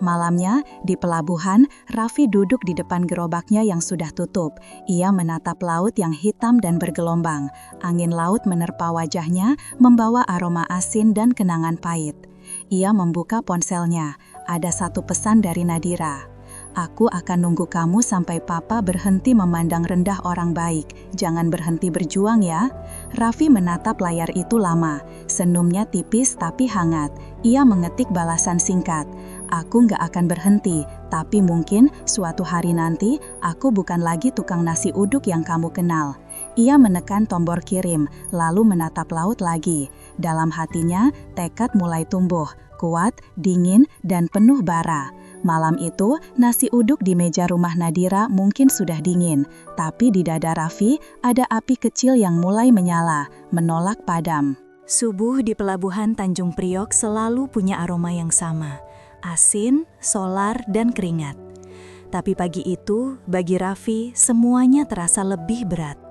Malamnya, di pelabuhan, Raffi duduk di depan gerobaknya yang sudah tutup. Ia menatap laut yang hitam dan bergelombang. Angin laut menerpa wajahnya, membawa aroma asin dan kenangan pahit. Ia membuka ponselnya. Ada satu pesan dari Nadira. "Aku akan nunggu kamu sampai papa berhenti memandang rendah orang baik. Jangan berhenti berjuang ya." Raffi menatap layar itu lama. Senyumnya tipis tapi hangat. Ia mengetik balasan singkat. "Aku nggak akan berhenti, tapi mungkin suatu hari nanti aku bukan lagi tukang nasi uduk yang kamu kenal." Ia menekan tombol kirim, lalu menatap laut lagi. Dalam hatinya, tekad mulai tumbuh, kuat, dingin, dan penuh bara. Malam itu, nasi uduk di meja rumah Nadira mungkin sudah dingin, tapi di dada Raffi ada api kecil yang mulai menyala, menolak padam.
Subuh di pelabuhan Tanjung Priok selalu punya aroma yang sama, asin, solar, dan keringat. Tapi pagi itu, bagi Raffi, semuanya terasa lebih berat.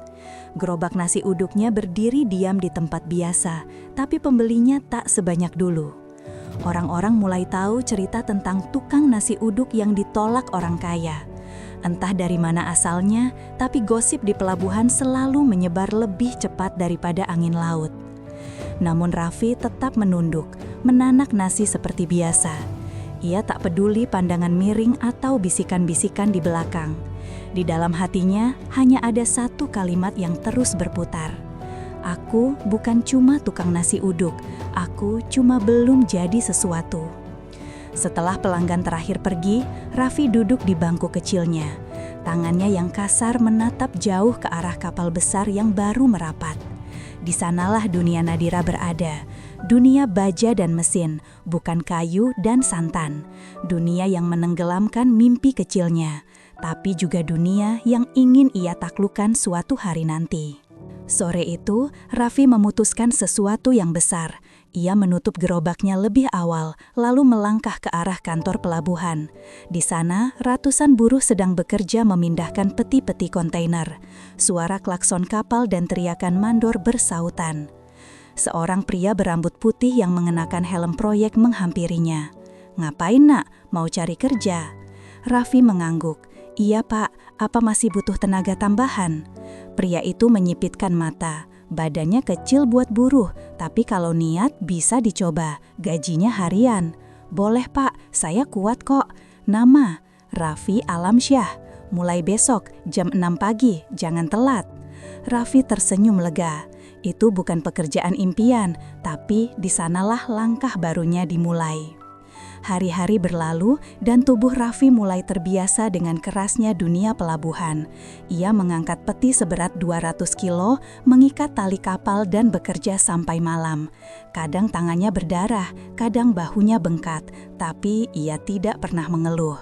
Gerobak nasi uduknya berdiri diam di tempat biasa, tapi pembelinya tak sebanyak dulu. Orang-orang mulai tahu cerita tentang tukang nasi uduk yang ditolak orang kaya. Entah dari mana asalnya, tapi gosip di pelabuhan selalu menyebar lebih cepat daripada angin laut. Namun Raffi tetap menunduk, menanak nasi seperti biasa. Ia tak peduli pandangan miring atau bisikan-bisikan di belakang. Di dalam hatinya hanya ada satu kalimat yang terus berputar. Aku bukan cuma tukang nasi uduk, aku cuma belum jadi sesuatu. Setelah pelanggan terakhir pergi, Raffi duduk di bangku kecilnya. Tangannya yang kasar menatap jauh ke arah kapal besar yang baru merapat. Di sanalah dunia Nadira berada. Dunia baja dan mesin, bukan kayu dan santan. Dunia yang menenggelamkan mimpi kecilnya, tapi juga dunia yang ingin ia taklukkan suatu hari nanti. Sore itu, Raffi memutuskan sesuatu yang besar. Ia menutup gerobaknya lebih awal, lalu melangkah ke arah kantor pelabuhan. Di sana, ratusan buruh sedang bekerja memindahkan peti-peti kontainer. Suara klakson kapal dan teriakan mandor bersautan. Seorang pria berambut putih yang mengenakan helm proyek menghampirinya. "Ngapain nak? Mau cari kerja?" Raffi mengangguk. "Iya pak, apa masih butuh tenaga tambahan?" Pria itu menyipitkan mata. Badannya kecil buat buruh, tapi kalau niat bisa dicoba. Gajinya harian. "Boleh pak, saya kuat kok." "Nama?" "Raffi Alamsyah. Mulai besok, jam 6 pagi, jangan telat." Raffi tersenyum lega. Itu bukan pekerjaan impian, tapi di sanalah langkah barunya dimulai. Hari-hari berlalu dan tubuh Raffi mulai terbiasa dengan kerasnya dunia pelabuhan. Ia mengangkat peti seberat 200 kilo, mengikat tali kapal dan bekerja sampai malam. Kadang tangannya berdarah, kadang bahunya bengkak, tapi ia tidak pernah mengeluh.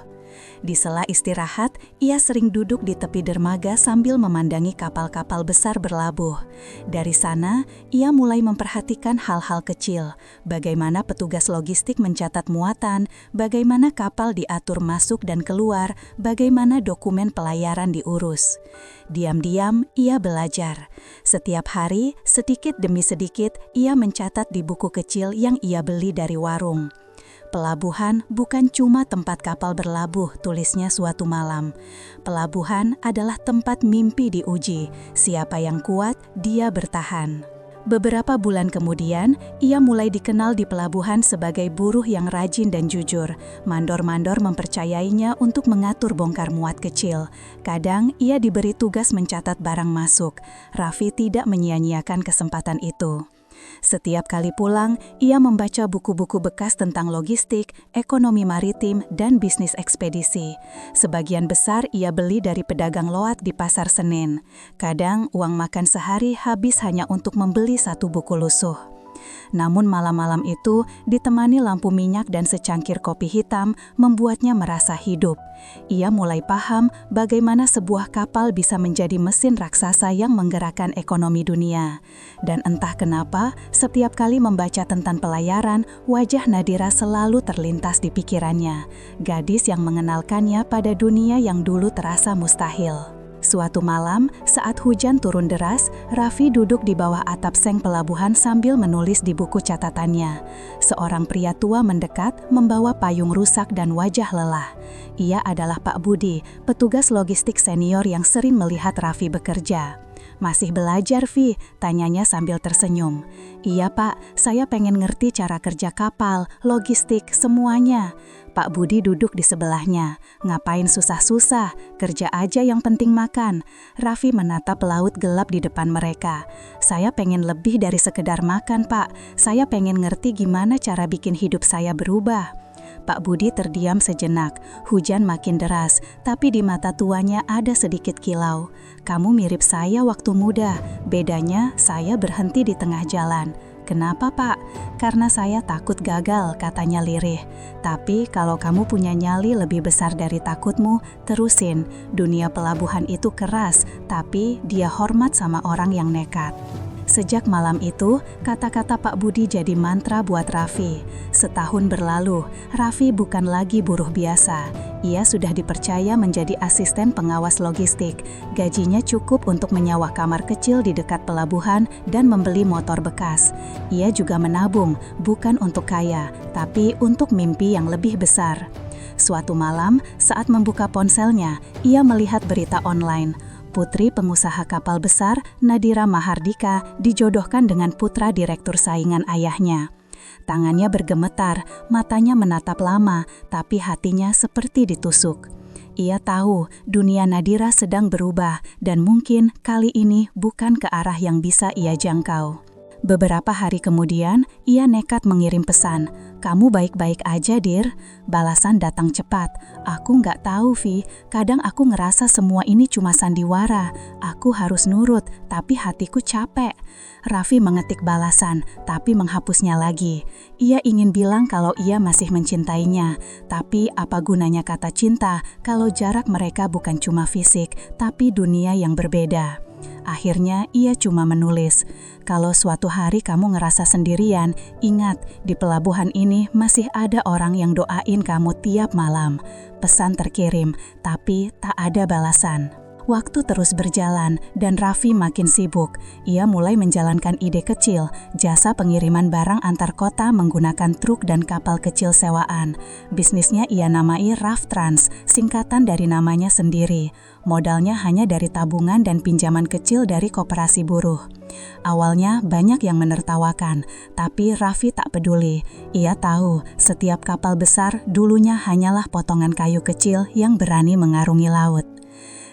Di sela istirahat, ia sering duduk di tepi dermaga sambil memandangi kapal-kapal besar berlabuh. Dari sana, ia mulai memperhatikan hal-hal kecil, bagaimana petugas logistik mencatat muatan, bagaimana kapal diatur masuk dan keluar, bagaimana dokumen pelayaran diurus. Diam-diam, ia belajar. Setiap hari, sedikit demi sedikit, ia mencatat di buku kecil yang ia beli dari warung. "Pelabuhan bukan cuma tempat kapal berlabuh," tulisnya suatu malam. "Pelabuhan adalah tempat mimpi diuji. Siapa yang kuat, dia bertahan." Beberapa bulan kemudian, ia mulai dikenal di pelabuhan sebagai buruh yang rajin dan jujur. Mandor-mandor mempercayainya untuk mengatur bongkar muat kecil. Kadang ia diberi tugas mencatat barang masuk. Raffi tidak menyia-nyiakan kesempatan itu. Setiap kali pulang, ia membaca buku-buku bekas tentang logistik, ekonomi maritim, dan bisnis ekspedisi. Sebagian besar ia beli dari pedagang loat di Pasar Senen. Kadang uang makan sehari habis hanya untuk membeli satu buku lusuh. Namun malam-malam itu, ditemani lampu minyak dan secangkir kopi hitam, membuatnya merasa hidup. Ia mulai paham bagaimana sebuah kapal bisa menjadi mesin raksasa yang menggerakkan ekonomi dunia. Dan entah kenapa, setiap kali membaca tentang pelayaran, wajah Nadira selalu terlintas di pikirannya. Gadis yang mengenalkannya pada dunia yang dulu terasa mustahil. Suatu malam, saat hujan turun deras, Raffi duduk di bawah atap seng pelabuhan sambil menulis di buku catatannya. Seorang pria tua mendekat, membawa payung rusak dan wajah lelah. Ia adalah Pak Budi, petugas logistik senior yang sering melihat Raffi bekerja. "Masih belajar, Vi?" tanyanya sambil tersenyum. "Iya, Pak. Saya pengen ngerti cara kerja kapal, logistik, semuanya." Pak Budi duduk di sebelahnya. "Ngapain susah-susah? Kerja aja yang penting makan." Raffi menatap laut gelap di depan mereka. "Saya pengen lebih dari sekedar makan, Pak. Saya pengen ngerti gimana cara bikin hidup saya berubah." Pak Budi terdiam sejenak. Hujan makin deras, tapi di mata tuanya ada sedikit kilau. "Kamu mirip saya waktu muda. Bedanya, saya berhenti di tengah jalan." "Kenapa, Pak?" "Karena saya takut gagal," katanya lirih. "Tapi kalau kamu punya nyali lebih besar dari takutmu, terusin. Dunia pelabuhan itu keras, tapi dia hormat sama orang yang nekat."
Sejak malam itu, kata-kata Pak Budi jadi mantra buat Raffi. Setahun berlalu, Raffi bukan lagi buruh biasa. Ia sudah dipercaya menjadi asisten pengawas logistik. Gajinya cukup untuk menyewa kamar kecil di dekat pelabuhan dan membeli motor bekas. Ia juga menabung, bukan untuk kaya, tapi untuk mimpi yang lebih besar. Suatu malam, saat membuka ponselnya, ia melihat berita online. Putri pengusaha kapal besar, Nadira Mahardika, dijodohkan dengan putra direktur saingan ayahnya. Tangannya bergemetar, matanya menatap lama, tapi hatinya seperti ditusuk. Ia tahu dunia Nadira sedang berubah dan mungkin kali ini bukan ke arah yang bisa ia jangkau. Beberapa hari kemudian, ia nekat mengirim pesan, "Kamu baik-baik aja, Dir?" Balasan datang cepat, "Aku nggak tahu, Vi. Kadang aku ngerasa semua ini cuma sandiwara. Aku harus nurut, tapi hatiku capek." Raffi mengetik balasan, tapi menghapusnya lagi. Ia ingin bilang kalau ia masih mencintainya, tapi apa gunanya kata cinta kalau jarak mereka bukan cuma fisik, tapi dunia yang berbeda. Akhirnya ia cuma menulis, "Kalau suatu hari kamu ngerasa sendirian, ingat di pelabuhan ini masih ada orang yang doain kamu tiap malam." Pesan terkirim, tapi tak ada balasan. Waktu terus berjalan dan Raffi makin sibuk. Ia mulai menjalankan ide kecil, jasa pengiriman barang antar kota menggunakan truk dan kapal kecil sewaan. Bisnisnya ia namai Raftrans, singkatan dari namanya sendiri. Modalnya hanya dari tabungan dan pinjaman kecil dari koperasi buruh. Awalnya banyak yang menertawakan, tapi Raffi tak peduli. Ia tahu setiap kapal besar dulunya hanyalah potongan kayu kecil yang berani mengarungi laut.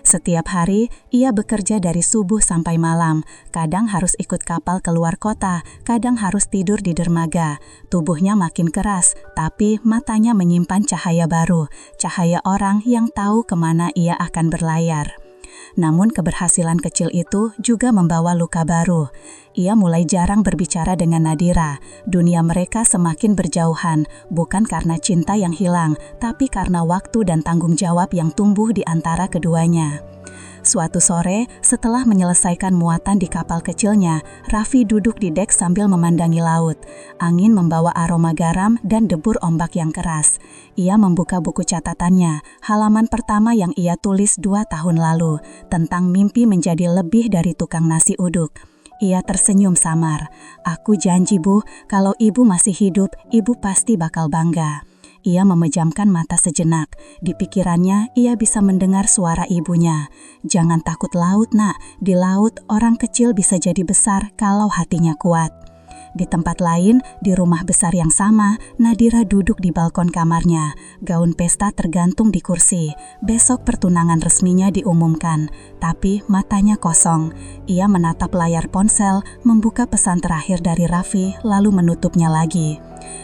Setiap hari, ia bekerja dari subuh sampai malam. Kadang harus ikut kapal keluar kota, kadang harus tidur di dermaga. Tubuhnya makin keras, tapi matanya menyimpan cahaya baru, cahaya orang yang tahu kemana ia akan berlayar. Namun keberhasilan kecil itu juga membawa luka baru. Ia mulai jarang berbicara dengan Nadira. Dunia mereka semakin berjauhan, bukan karena cinta yang hilang, tapi karena waktu dan tanggung jawab yang tumbuh di antara keduanya. Suatu sore, setelah menyelesaikan muatan di kapal kecilnya, Raffi duduk di dek sambil memandangi laut. Angin membawa aroma garam dan debur ombak yang keras. Ia membuka buku catatannya, halaman pertama yang ia tulis 2 tahun lalu, tentang mimpi menjadi lebih dari tukang nasi uduk. Ia tersenyum samar. "Aku janji, Bu, kalau Ibu masih hidup, Ibu pasti bakal bangga." Ia memejamkan mata sejenak. Di pikirannya, ia bisa mendengar suara ibunya. "Jangan takut laut, Nak. Di laut, orang kecil bisa jadi besar kalau hatinya kuat." Di tempat lain, di rumah besar yang sama, Nadira duduk di balkon kamarnya. Gaun pesta tergantung di kursi. Besok pertunangan resminya diumumkan, tapi matanya kosong. Ia menatap layar ponsel, membuka pesan terakhir dari Raffi, lalu menutupnya lagi.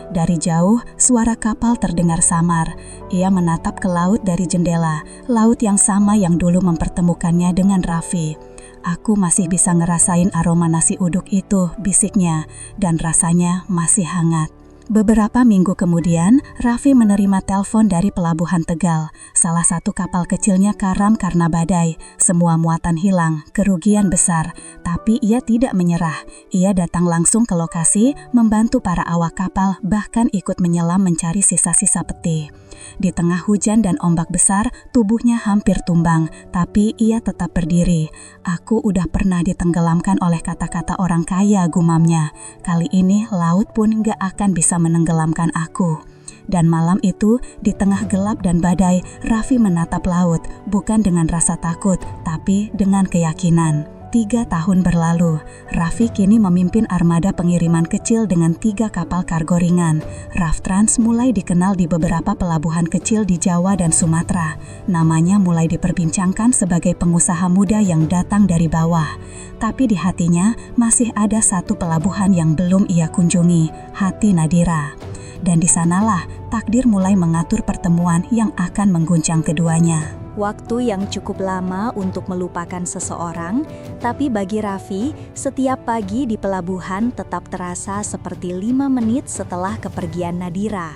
Dari jauh, suara kapal terdengar samar. Ia menatap ke laut dari jendela, laut yang sama yang dulu mempertemukannya dengan Raffi. "Aku masih bisa ngerasain aroma nasi uduk itu," bisiknya, "dan rasanya masih hangat." Beberapa minggu kemudian, Raffi menerima telepon dari pelabuhan Tegal. Salah satu kapal kecilnya karam karena badai. Semua muatan hilang, kerugian besar. Tapi ia tidak menyerah. Ia datang langsung ke lokasi, membantu para awak kapal, bahkan ikut menyelam mencari sisa-sisa peti. Di tengah hujan dan ombak besar, tubuhnya hampir tumbang, tapi ia tetap berdiri. "Aku udah pernah ditenggelamkan oleh kata-kata orang kaya," gumamnya. "Kali ini laut pun gak akan bisa menenggelamkan aku." Dan malam itu, di tengah gelap dan badai, Raffi menatap laut, bukan dengan rasa takut, tapi dengan keyakinan. 3 tahun berlalu, Raffi kini memimpin armada pengiriman kecil dengan 3 kapal kargo ringan. Raftrans mulai dikenal di beberapa pelabuhan kecil di Jawa dan Sumatera. Namanya mulai diperbincangkan sebagai pengusaha muda yang datang dari bawah. Tapi di hatinya masih ada satu pelabuhan yang belum ia kunjungi, hati Nadira. Dan di sanalah takdir mulai mengatur pertemuan yang akan mengguncang keduanya.
Waktu yang cukup lama untuk melupakan seseorang, tapi bagi Raffi, setiap pagi di pelabuhan tetap terasa seperti 5 menit setelah kepergian Nadira.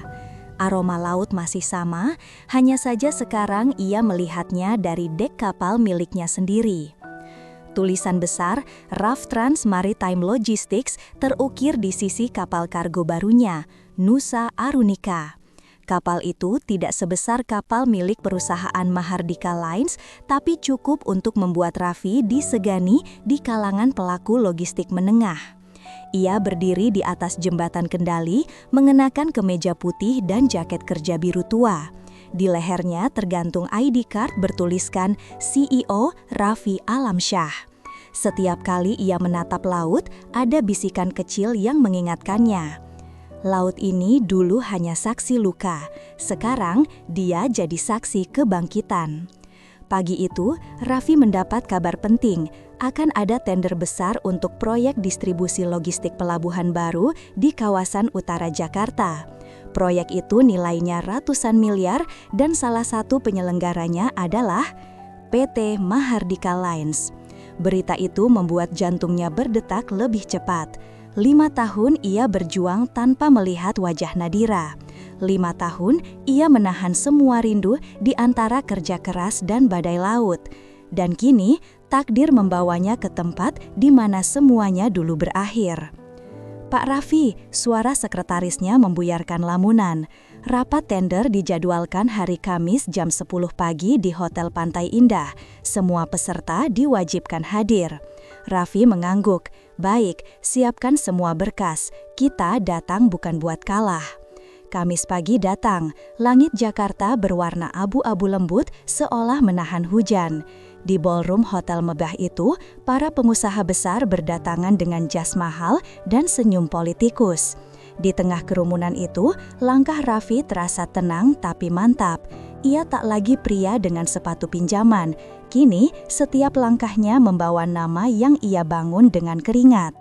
Aroma laut masih sama, hanya saja sekarang ia melihatnya dari dek kapal miliknya sendiri. Tulisan besar RAF Trans Maritime Logistics terukir di sisi kapal kargo barunya, Nusa Arunika. Kapal itu tidak sebesar kapal milik perusahaan Mahardika Lines, tapi cukup untuk membuat Raffi disegani di kalangan pelaku logistik menengah. Ia berdiri di atas jembatan kendali, mengenakan kemeja putih dan jaket kerja biru tua. Di lehernya tergantung ID card bertuliskan CEO Raffi Alamsyah. Setiap kali ia menatap laut, ada bisikan kecil yang mengingatkannya. Laut ini dulu hanya saksi luka, sekarang dia jadi saksi kebangkitan. Pagi itu, Raffi mendapat kabar penting, akan ada tender besar untuk proyek distribusi logistik pelabuhan baru di kawasan utara Jakarta. Proyek itu nilainya ratusan miliar dan salah satu penyelenggaranya adalah PT Mahardika Lines. Berita itu membuat jantungnya berdetak lebih cepat. 5 tahun ia berjuang tanpa melihat wajah Nadira. 5 tahun ia menahan semua rindu di antara kerja keras dan badai laut. Dan kini takdir membawanya ke tempat di mana semuanya dulu berakhir. Pak Raffi, suara sekretarisnya membuyarkan lamunan. Rapat tender dijadwalkan hari Kamis jam 10 pagi di Hotel Pantai Indah. Semua peserta diwajibkan hadir. Raffi mengangguk. Baik, siapkan semua berkas. Kita datang bukan buat kalah. Kamis pagi datang. Langit Jakarta berwarna abu-abu lembut seolah menahan hujan. Di ballroom hotel megah itu, para pengusaha besar berdatangan dengan jas mahal dan senyum politikus. Di tengah kerumunan itu, langkah Raffi terasa tenang tapi mantap. Ia tak lagi pria dengan sepatu pinjaman. Kini, setiap langkahnya membawa nama yang ia bangun dengan keringat.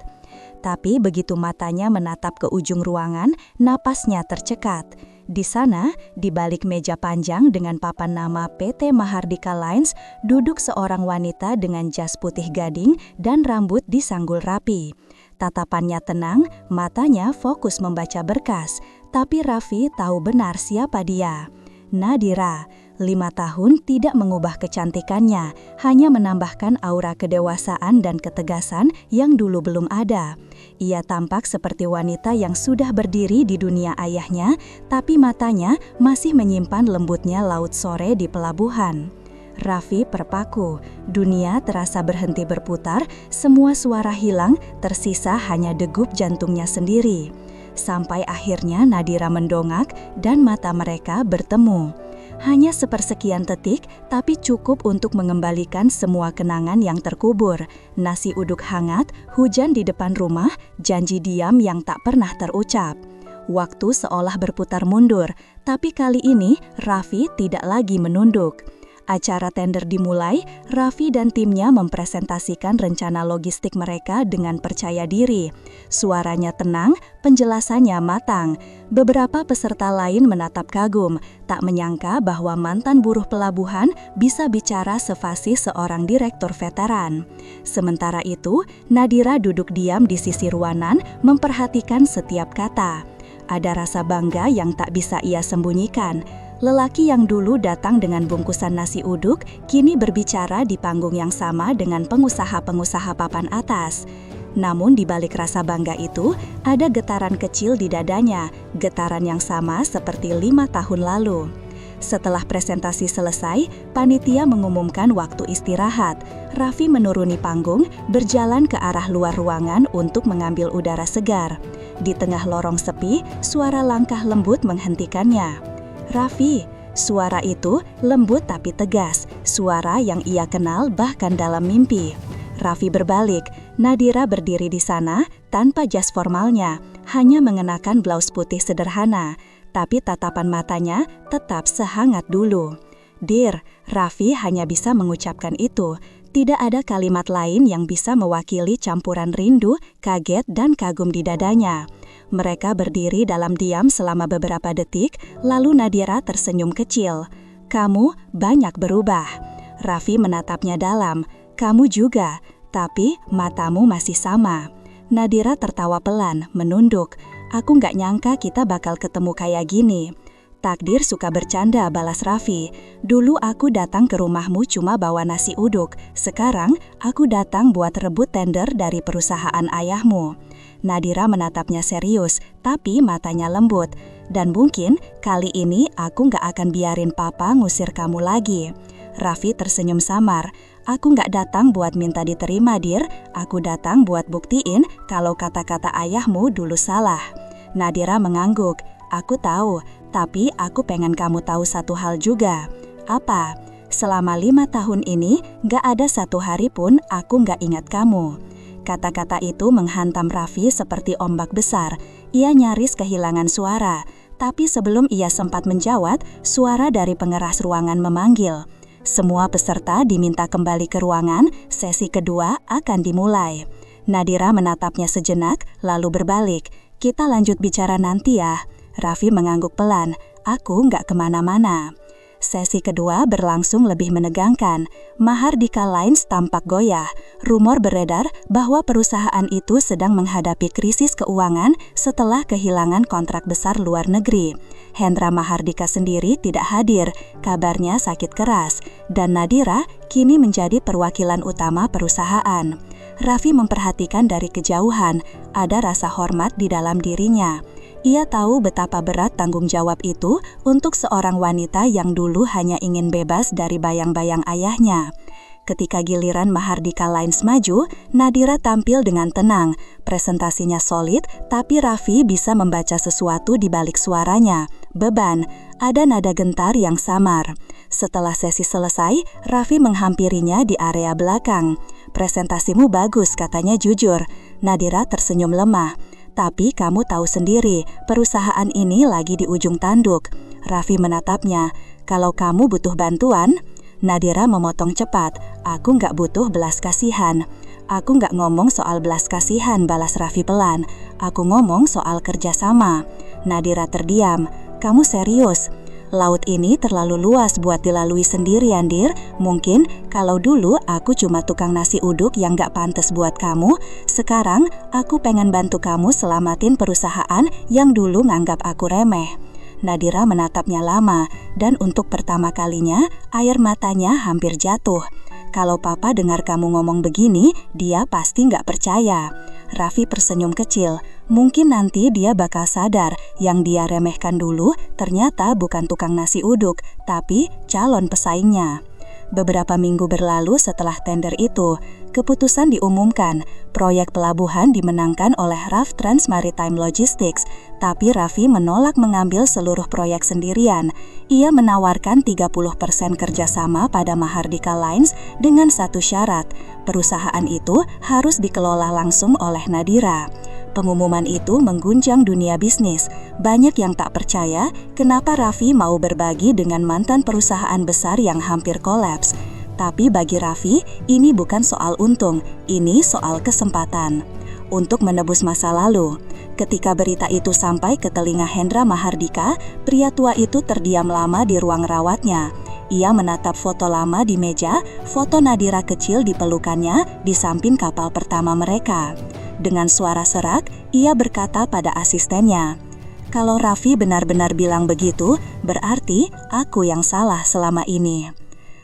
Tapi begitu matanya menatap ke ujung ruangan, napasnya tercekat. Di sana, di balik meja panjang dengan papan nama PT Mahardika Lines, duduk seorang wanita dengan jas putih gading dan rambut disanggul rapi. Tatapannya tenang, matanya fokus membaca berkas, tapi Raffi tahu benar siapa dia. Nadira, 5 tahun tidak mengubah kecantikannya, hanya menambahkan aura kedewasaan dan ketegasan yang dulu belum ada. Ia tampak seperti wanita yang sudah berdiri di dunia ayahnya, tapi matanya masih menyimpan lembutnya laut sore di pelabuhan. Raffi terpaku, dunia terasa berhenti berputar, semua suara hilang, tersisa hanya degup jantungnya sendiri. Sampai akhirnya Nadira mendongak dan mata mereka bertemu. Hanya sepersekian detik, tapi cukup untuk mengembalikan semua kenangan yang terkubur. Nasi uduk hangat, hujan di depan rumah, janji diam yang tak pernah terucap. Waktu seolah berputar mundur, tapi kali ini Raffi tidak lagi menunduk. Acara tender dimulai, Raffi dan timnya mempresentasikan rencana logistik mereka dengan percaya diri. Suaranya tenang, penjelasannya matang. Beberapa peserta lain menatap kagum, tak menyangka bahwa mantan buruh pelabuhan bisa bicara sefasih seorang direktur veteran. Sementara itu, Nadira duduk diam di sisi ruangan, memperhatikan setiap kata. Ada rasa bangga yang tak bisa ia sembunyikan. Lelaki yang dulu datang dengan bungkusan nasi uduk, kini berbicara di panggung yang sama dengan pengusaha-pengusaha papan atas. Namun di balik rasa bangga itu, ada getaran kecil di dadanya, getaran yang sama seperti 5 tahun lalu. Setelah presentasi selesai, panitia mengumumkan waktu istirahat. Raffi menuruni panggung, berjalan ke arah luar ruangan untuk mengambil udara segar. Di tengah lorong sepi, suara langkah lembut menghentikannya. Raffi, suara itu lembut tapi tegas, suara yang ia kenal bahkan dalam mimpi. Raffi berbalik, Nadira berdiri di sana tanpa jas formalnya, hanya mengenakan blaus putih sederhana, tapi tatapan matanya tetap sehangat dulu. "Dir," Raffi hanya bisa mengucapkan itu. Tidak ada kalimat lain yang bisa mewakili campuran rindu, kaget, dan kagum di dadanya. Mereka berdiri dalam diam selama beberapa detik, lalu Nadira tersenyum kecil. "Kamu banyak berubah." Raffi menatapnya dalam. "Kamu juga, tapi matamu masih sama." Nadira tertawa pelan, menunduk. "Aku nggak nyangka kita bakal ketemu kayak gini."
Takdir suka bercanda, balas Raffi. Dulu aku datang ke rumahmu cuma bawa nasi uduk. Sekarang aku datang buat rebut tender dari perusahaan ayahmu. Nadira menatapnya serius, tapi matanya lembut. Dan mungkin kali ini aku gak akan biarin papa ngusir kamu lagi. Raffi tersenyum samar. Aku gak datang buat minta diterima, Dir. Aku datang buat buktiin kalau kata-kata ayahmu dulu salah. Nadira mengangguk. Aku tahu, tapi aku pengen kamu tahu satu hal juga. Apa? Selama 5 tahun ini, gak ada satu hari pun aku gak ingat kamu. Kata-kata itu menghantam Raffi seperti ombak besar. Ia nyaris kehilangan suara. Tapi sebelum ia sempat menjawab, suara dari pengeras ruangan memanggil. Semua peserta diminta kembali ke ruangan, sesi kedua akan dimulai. Nadira menatapnya sejenak, lalu berbalik. Kita lanjut bicara nanti ya. Raffi mengangguk pelan. Aku nggak kemana-mana. Sesi kedua berlangsung lebih menegangkan. Mahardika Lines tampak goyah. Rumor beredar bahwa perusahaan itu sedang menghadapi krisis keuangan setelah kehilangan kontrak besar luar negeri. Hendra Mahardika sendiri tidak hadir, kabarnya sakit keras. Dan Nadira kini menjadi perwakilan utama perusahaan. Raffi memperhatikan dari kejauhan, ada rasa hormat di dalam dirinya. Ia tahu betapa berat tanggung jawab itu untuk seorang wanita yang dulu hanya ingin bebas dari bayang-bayang ayahnya. Ketika giliran Mahardika Lines maju, Nadira tampil dengan tenang. Presentasinya solid, tapi Raffi bisa membaca sesuatu di balik suaranya. Beban, ada nada gentar yang samar. Setelah sesi selesai, Raffi menghampirinya di area belakang. Presentasimu bagus, katanya jujur. Nadira tersenyum lemah. Tapi kamu tahu sendiri, perusahaan ini lagi di ujung tanduk. Raffi menatapnya. Kalau kamu butuh bantuan, Nadira memotong cepat. Aku nggak butuh belas kasihan. Aku nggak ngomong soal belas kasihan, balas Raffi pelan. Aku ngomong soal kerjasama. Nadira terdiam. Kamu serius? Laut ini terlalu luas buat dilalui sendirian, Dir. Mungkin kalau dulu aku cuma tukang nasi uduk yang gak pantas buat kamu, sekarang aku pengen bantu kamu selamatin perusahaan yang dulu nganggap aku remeh. Nadira menatapnya lama, dan untuk pertama kalinya air matanya hampir jatuh. Kalau papa dengar kamu ngomong begini, dia pasti gak percaya. Raffi tersenyum kecil. Mungkin nanti dia bakal sadar yang dia remehkan dulu ternyata bukan tukang nasi uduk, tapi calon pesaingnya. Beberapa minggu berlalu setelah tender itu, keputusan diumumkan. Proyek pelabuhan dimenangkan oleh RAF Trans Maritime Logistics, tapi Raffi menolak mengambil seluruh proyek sendirian. Ia menawarkan 30% kerjasama pada Mahardika Lines dengan satu syarat, perusahaan itu harus dikelola langsung oleh Nadira. Pengumuman itu mengguncang dunia bisnis. Banyak yang tak percaya kenapa Raffi mau berbagi dengan mantan perusahaan besar yang hampir kolaps. Tapi bagi Raffi, ini bukan soal untung, ini soal kesempatan untuk menebus masa lalu. Ketika berita itu sampai ke telinga Hendra Mahardika, pria tua itu terdiam lama di ruang rawatnya. Ia menatap foto lama di meja, foto Nadira kecil di pelukannya di samping kapal pertama mereka. Dengan suara serak, ia berkata pada asistennya, "Kalau Raffi benar-benar bilang begitu, berarti aku yang salah selama ini."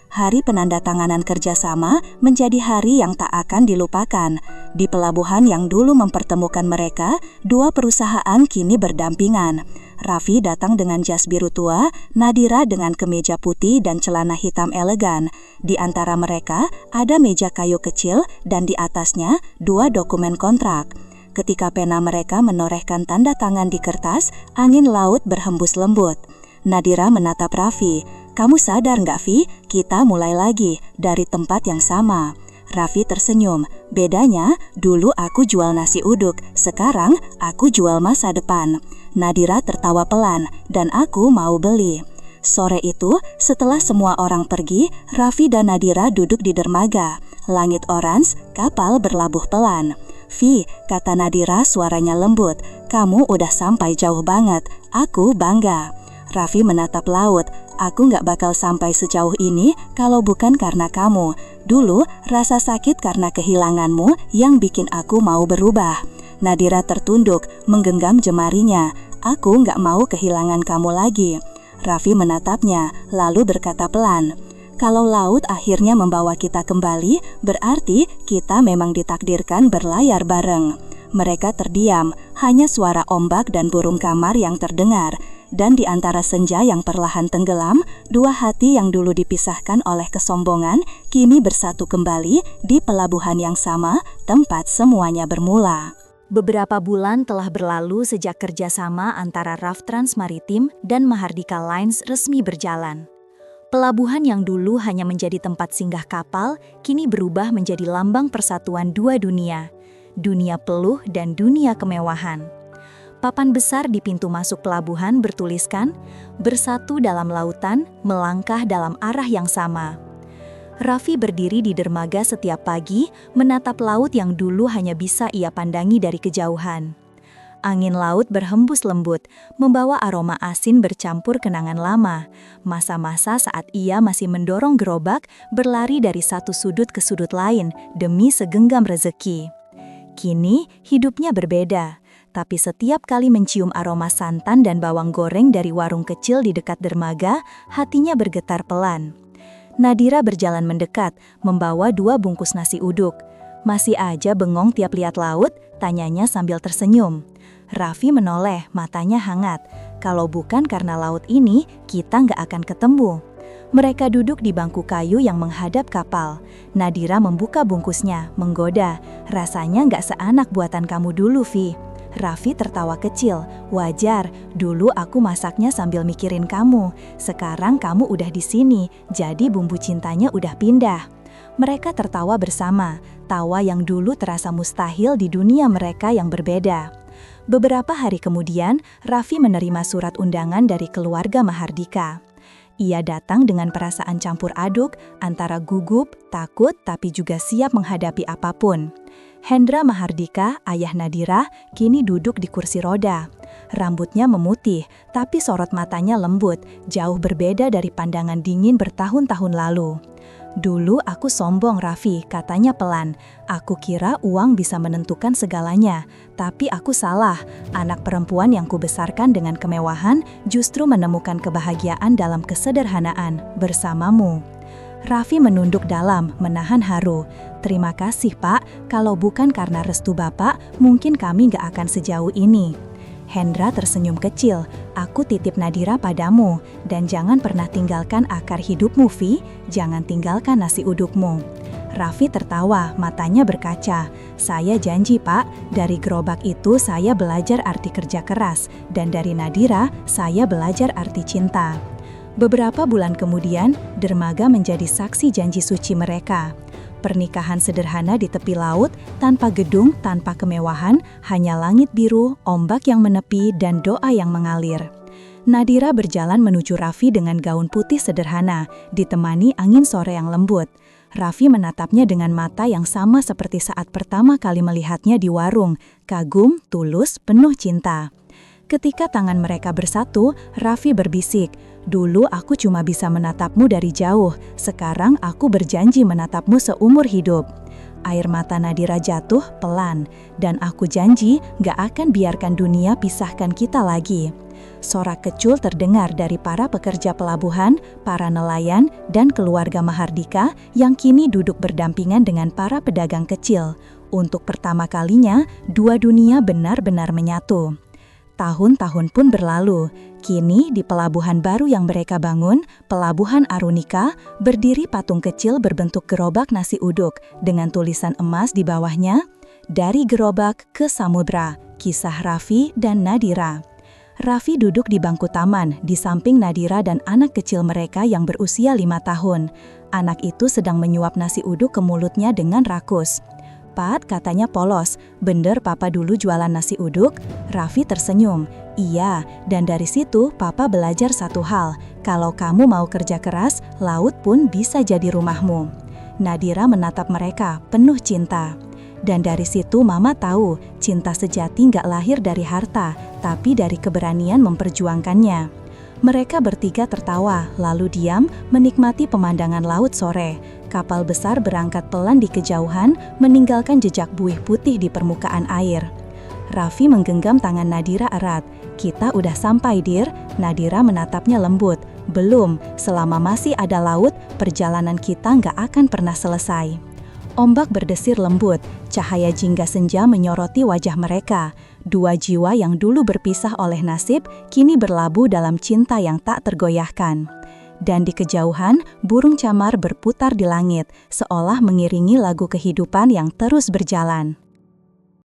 Hari penandatanganan kerjasama menjadi hari yang tak akan dilupakan. Di pelabuhan yang dulu mempertemukan mereka, dua perusahaan kini berdampingan. Raffi datang dengan jas biru tua, Nadira dengan kemeja putih dan celana hitam elegan. Di antara mereka ada meja kayu kecil dan di atasnya 2 dokumen kontrak. Ketika pena mereka menorehkan tanda tangan di kertas, angin laut berhembus lembut. Nadira menatap Raffi. "Kamu sadar nggak, Vi? Kita mulai lagi dari tempat yang sama." Raffi tersenyum. "Bedanya, dulu aku jual nasi uduk, sekarang aku jual masa depan." Nadira tertawa pelan, "Dan aku mau beli." Sore itu, setelah semua orang pergi, Raffi dan Nadira duduk di dermaga. Langit orange, kapal berlabuh pelan. "Vi," kata Nadira suaranya lembut, "kamu udah sampai jauh banget. Aku bangga." Raffi menatap laut. "Aku gak bakal sampai sejauh ini kalau bukan karena kamu. Dulu, rasa sakit karena kehilanganmu yang bikin aku mau berubah." Nadira tertunduk, menggenggam jemarinya. "Aku gak mau kehilangan kamu lagi." Raffi menatapnya, lalu berkata pelan, "Kalau laut akhirnya membawa kita kembali, berarti kita memang ditakdirkan berlayar bareng." Mereka terdiam, hanya suara ombak dan burung kamar yang terdengar. Dan di antara senja yang perlahan tenggelam, dua hati yang dulu dipisahkan oleh kesombongan kini bersatu kembali di pelabuhan yang sama, tempat semuanya bermula.
Beberapa bulan telah berlalu sejak kerjasama antara RAF Transmaritim dan Mahardika Lines resmi berjalan. Pelabuhan yang dulu hanya menjadi tempat singgah kapal, kini berubah menjadi lambang persatuan dua dunia, dunia peluh dan dunia kemewahan. Papan besar di pintu masuk pelabuhan bertuliskan, "Bersatu dalam lautan, melangkah dalam arah yang sama." Raffi berdiri di dermaga setiap pagi, menatap laut yang dulu hanya bisa ia pandangi dari kejauhan. Angin laut berhembus lembut, membawa aroma asin bercampur kenangan lama, masa-masa saat ia masih mendorong gerobak berlari dari satu sudut ke sudut lain demi segenggam rezeki. Kini hidupnya berbeda. Tapi setiap kali mencium aroma santan dan bawang goreng dari warung kecil di dekat dermaga, hatinya bergetar pelan. Nadira berjalan mendekat, membawa 2 bungkus nasi uduk. "Masih aja bengong tiap lihat laut?" tanyanya sambil tersenyum. Raffi menoleh, matanya hangat. "Kalau bukan karena laut ini, kita nggak akan ketemu." Mereka duduk di bangku kayu yang menghadap kapal. Nadira membuka bungkusnya, menggoda. "Rasanya nggak seanak buatan kamu dulu, Vi." Raffi tertawa kecil. "Wajar, dulu aku masaknya sambil mikirin kamu. Sekarang kamu udah di sini, jadi bumbu cintanya udah pindah." Mereka tertawa bersama, tawa yang dulu terasa mustahil di dunia mereka yang berbeda. Beberapa hari kemudian, Raffi menerima surat undangan dari keluarga Mahardika. Ia datang dengan perasaan campur aduk antara gugup, takut, tapi juga siap menghadapi apapun. Hendra Mahardika, ayah Nadira, kini duduk di kursi roda. Rambutnya memutih, tapi sorot matanya lembut, jauh berbeda dari pandangan dingin bertahun-tahun lalu. "Dulu aku sombong, Raffi," katanya pelan. "Aku kira uang bisa menentukan segalanya. Tapi aku salah. Anak perempuan yang kubesarkan dengan kemewahan justru menemukan kebahagiaan dalam kesederhanaan bersamamu." Raffi menunduk dalam, menahan haru. "Terima kasih, Pak. Kalau bukan karena restu Bapak, mungkin kami gak akan sejauh ini." Hendra tersenyum kecil. "Aku titip Nadira padamu, dan jangan pernah tinggalkan akar hidupmu, Vi. Jangan tinggalkan nasi udukmu." Raffi tertawa, matanya berkaca. "Saya janji, Pak, dari gerobak itu saya belajar arti kerja keras, dan dari Nadira saya belajar arti cinta." Beberapa bulan kemudian, dermaga menjadi saksi janji suci mereka. Pernikahan sederhana di tepi laut, tanpa gedung, tanpa kemewahan, hanya langit biru, ombak yang menepi, dan doa yang mengalir. Nadira berjalan menuju Raffi dengan gaun putih sederhana, ditemani angin sore yang lembut. Raffi menatapnya dengan mata yang sama seperti saat pertama kali melihatnya di warung, kagum, tulus, penuh cinta. Ketika tangan mereka bersatu, Raffi berbisik, "Dulu aku cuma bisa menatapmu dari jauh, sekarang aku berjanji menatapmu seumur hidup." Air mata Nadira jatuh pelan, "Dan aku janji gak akan biarkan dunia pisahkan kita lagi." Sorak kecul terdengar dari para pekerja pelabuhan, para nelayan, dan keluarga Mahardika yang kini duduk berdampingan dengan para pedagang kecil. Untuk pertama kalinya, dua dunia benar-benar menyatu. Tahun-tahun pun berlalu. Kini di pelabuhan baru yang mereka bangun, Pelabuhan Arunika, berdiri patung kecil berbentuk gerobak nasi uduk dengan tulisan emas di bawahnya, "Dari gerobak ke samudra, kisah Raffi dan Nadira." Raffi duduk di bangku taman di samping Nadira dan anak kecil mereka yang berusia 5 tahun. Anak itu sedang menyuap nasi uduk ke mulutnya dengan rakus. "Pat," katanya polos, "bener Papa dulu jualan nasi uduk?" Raffi tersenyum. "Iya, dan dari situ Papa belajar satu hal, kalau kamu mau kerja keras, laut pun bisa jadi rumahmu." Nadira menatap mereka, penuh cinta. "Dan dari situ Mama tahu, cinta sejati nggak lahir dari harta, tapi dari keberanian memperjuangkannya." Mereka bertiga tertawa, lalu diam, menikmati pemandangan laut sore. Kapal besar berangkat pelan di kejauhan, meninggalkan jejak buih putih di permukaan air. Raffi menggenggam tangan Nadira erat.
Kita udah sampai, Dir. Nadira menatapnya lembut. Belum, selama masih ada laut, perjalanan kita nggak akan pernah selesai. Ombak berdesir lembut, cahaya jingga senja menyoroti wajah mereka. Dua jiwa yang dulu berpisah oleh nasib, kini berlabuh dalam cinta yang tak tergoyahkan. Dan di kejauhan, burung camar berputar di langit, seolah mengiringi lagu kehidupan yang terus berjalan.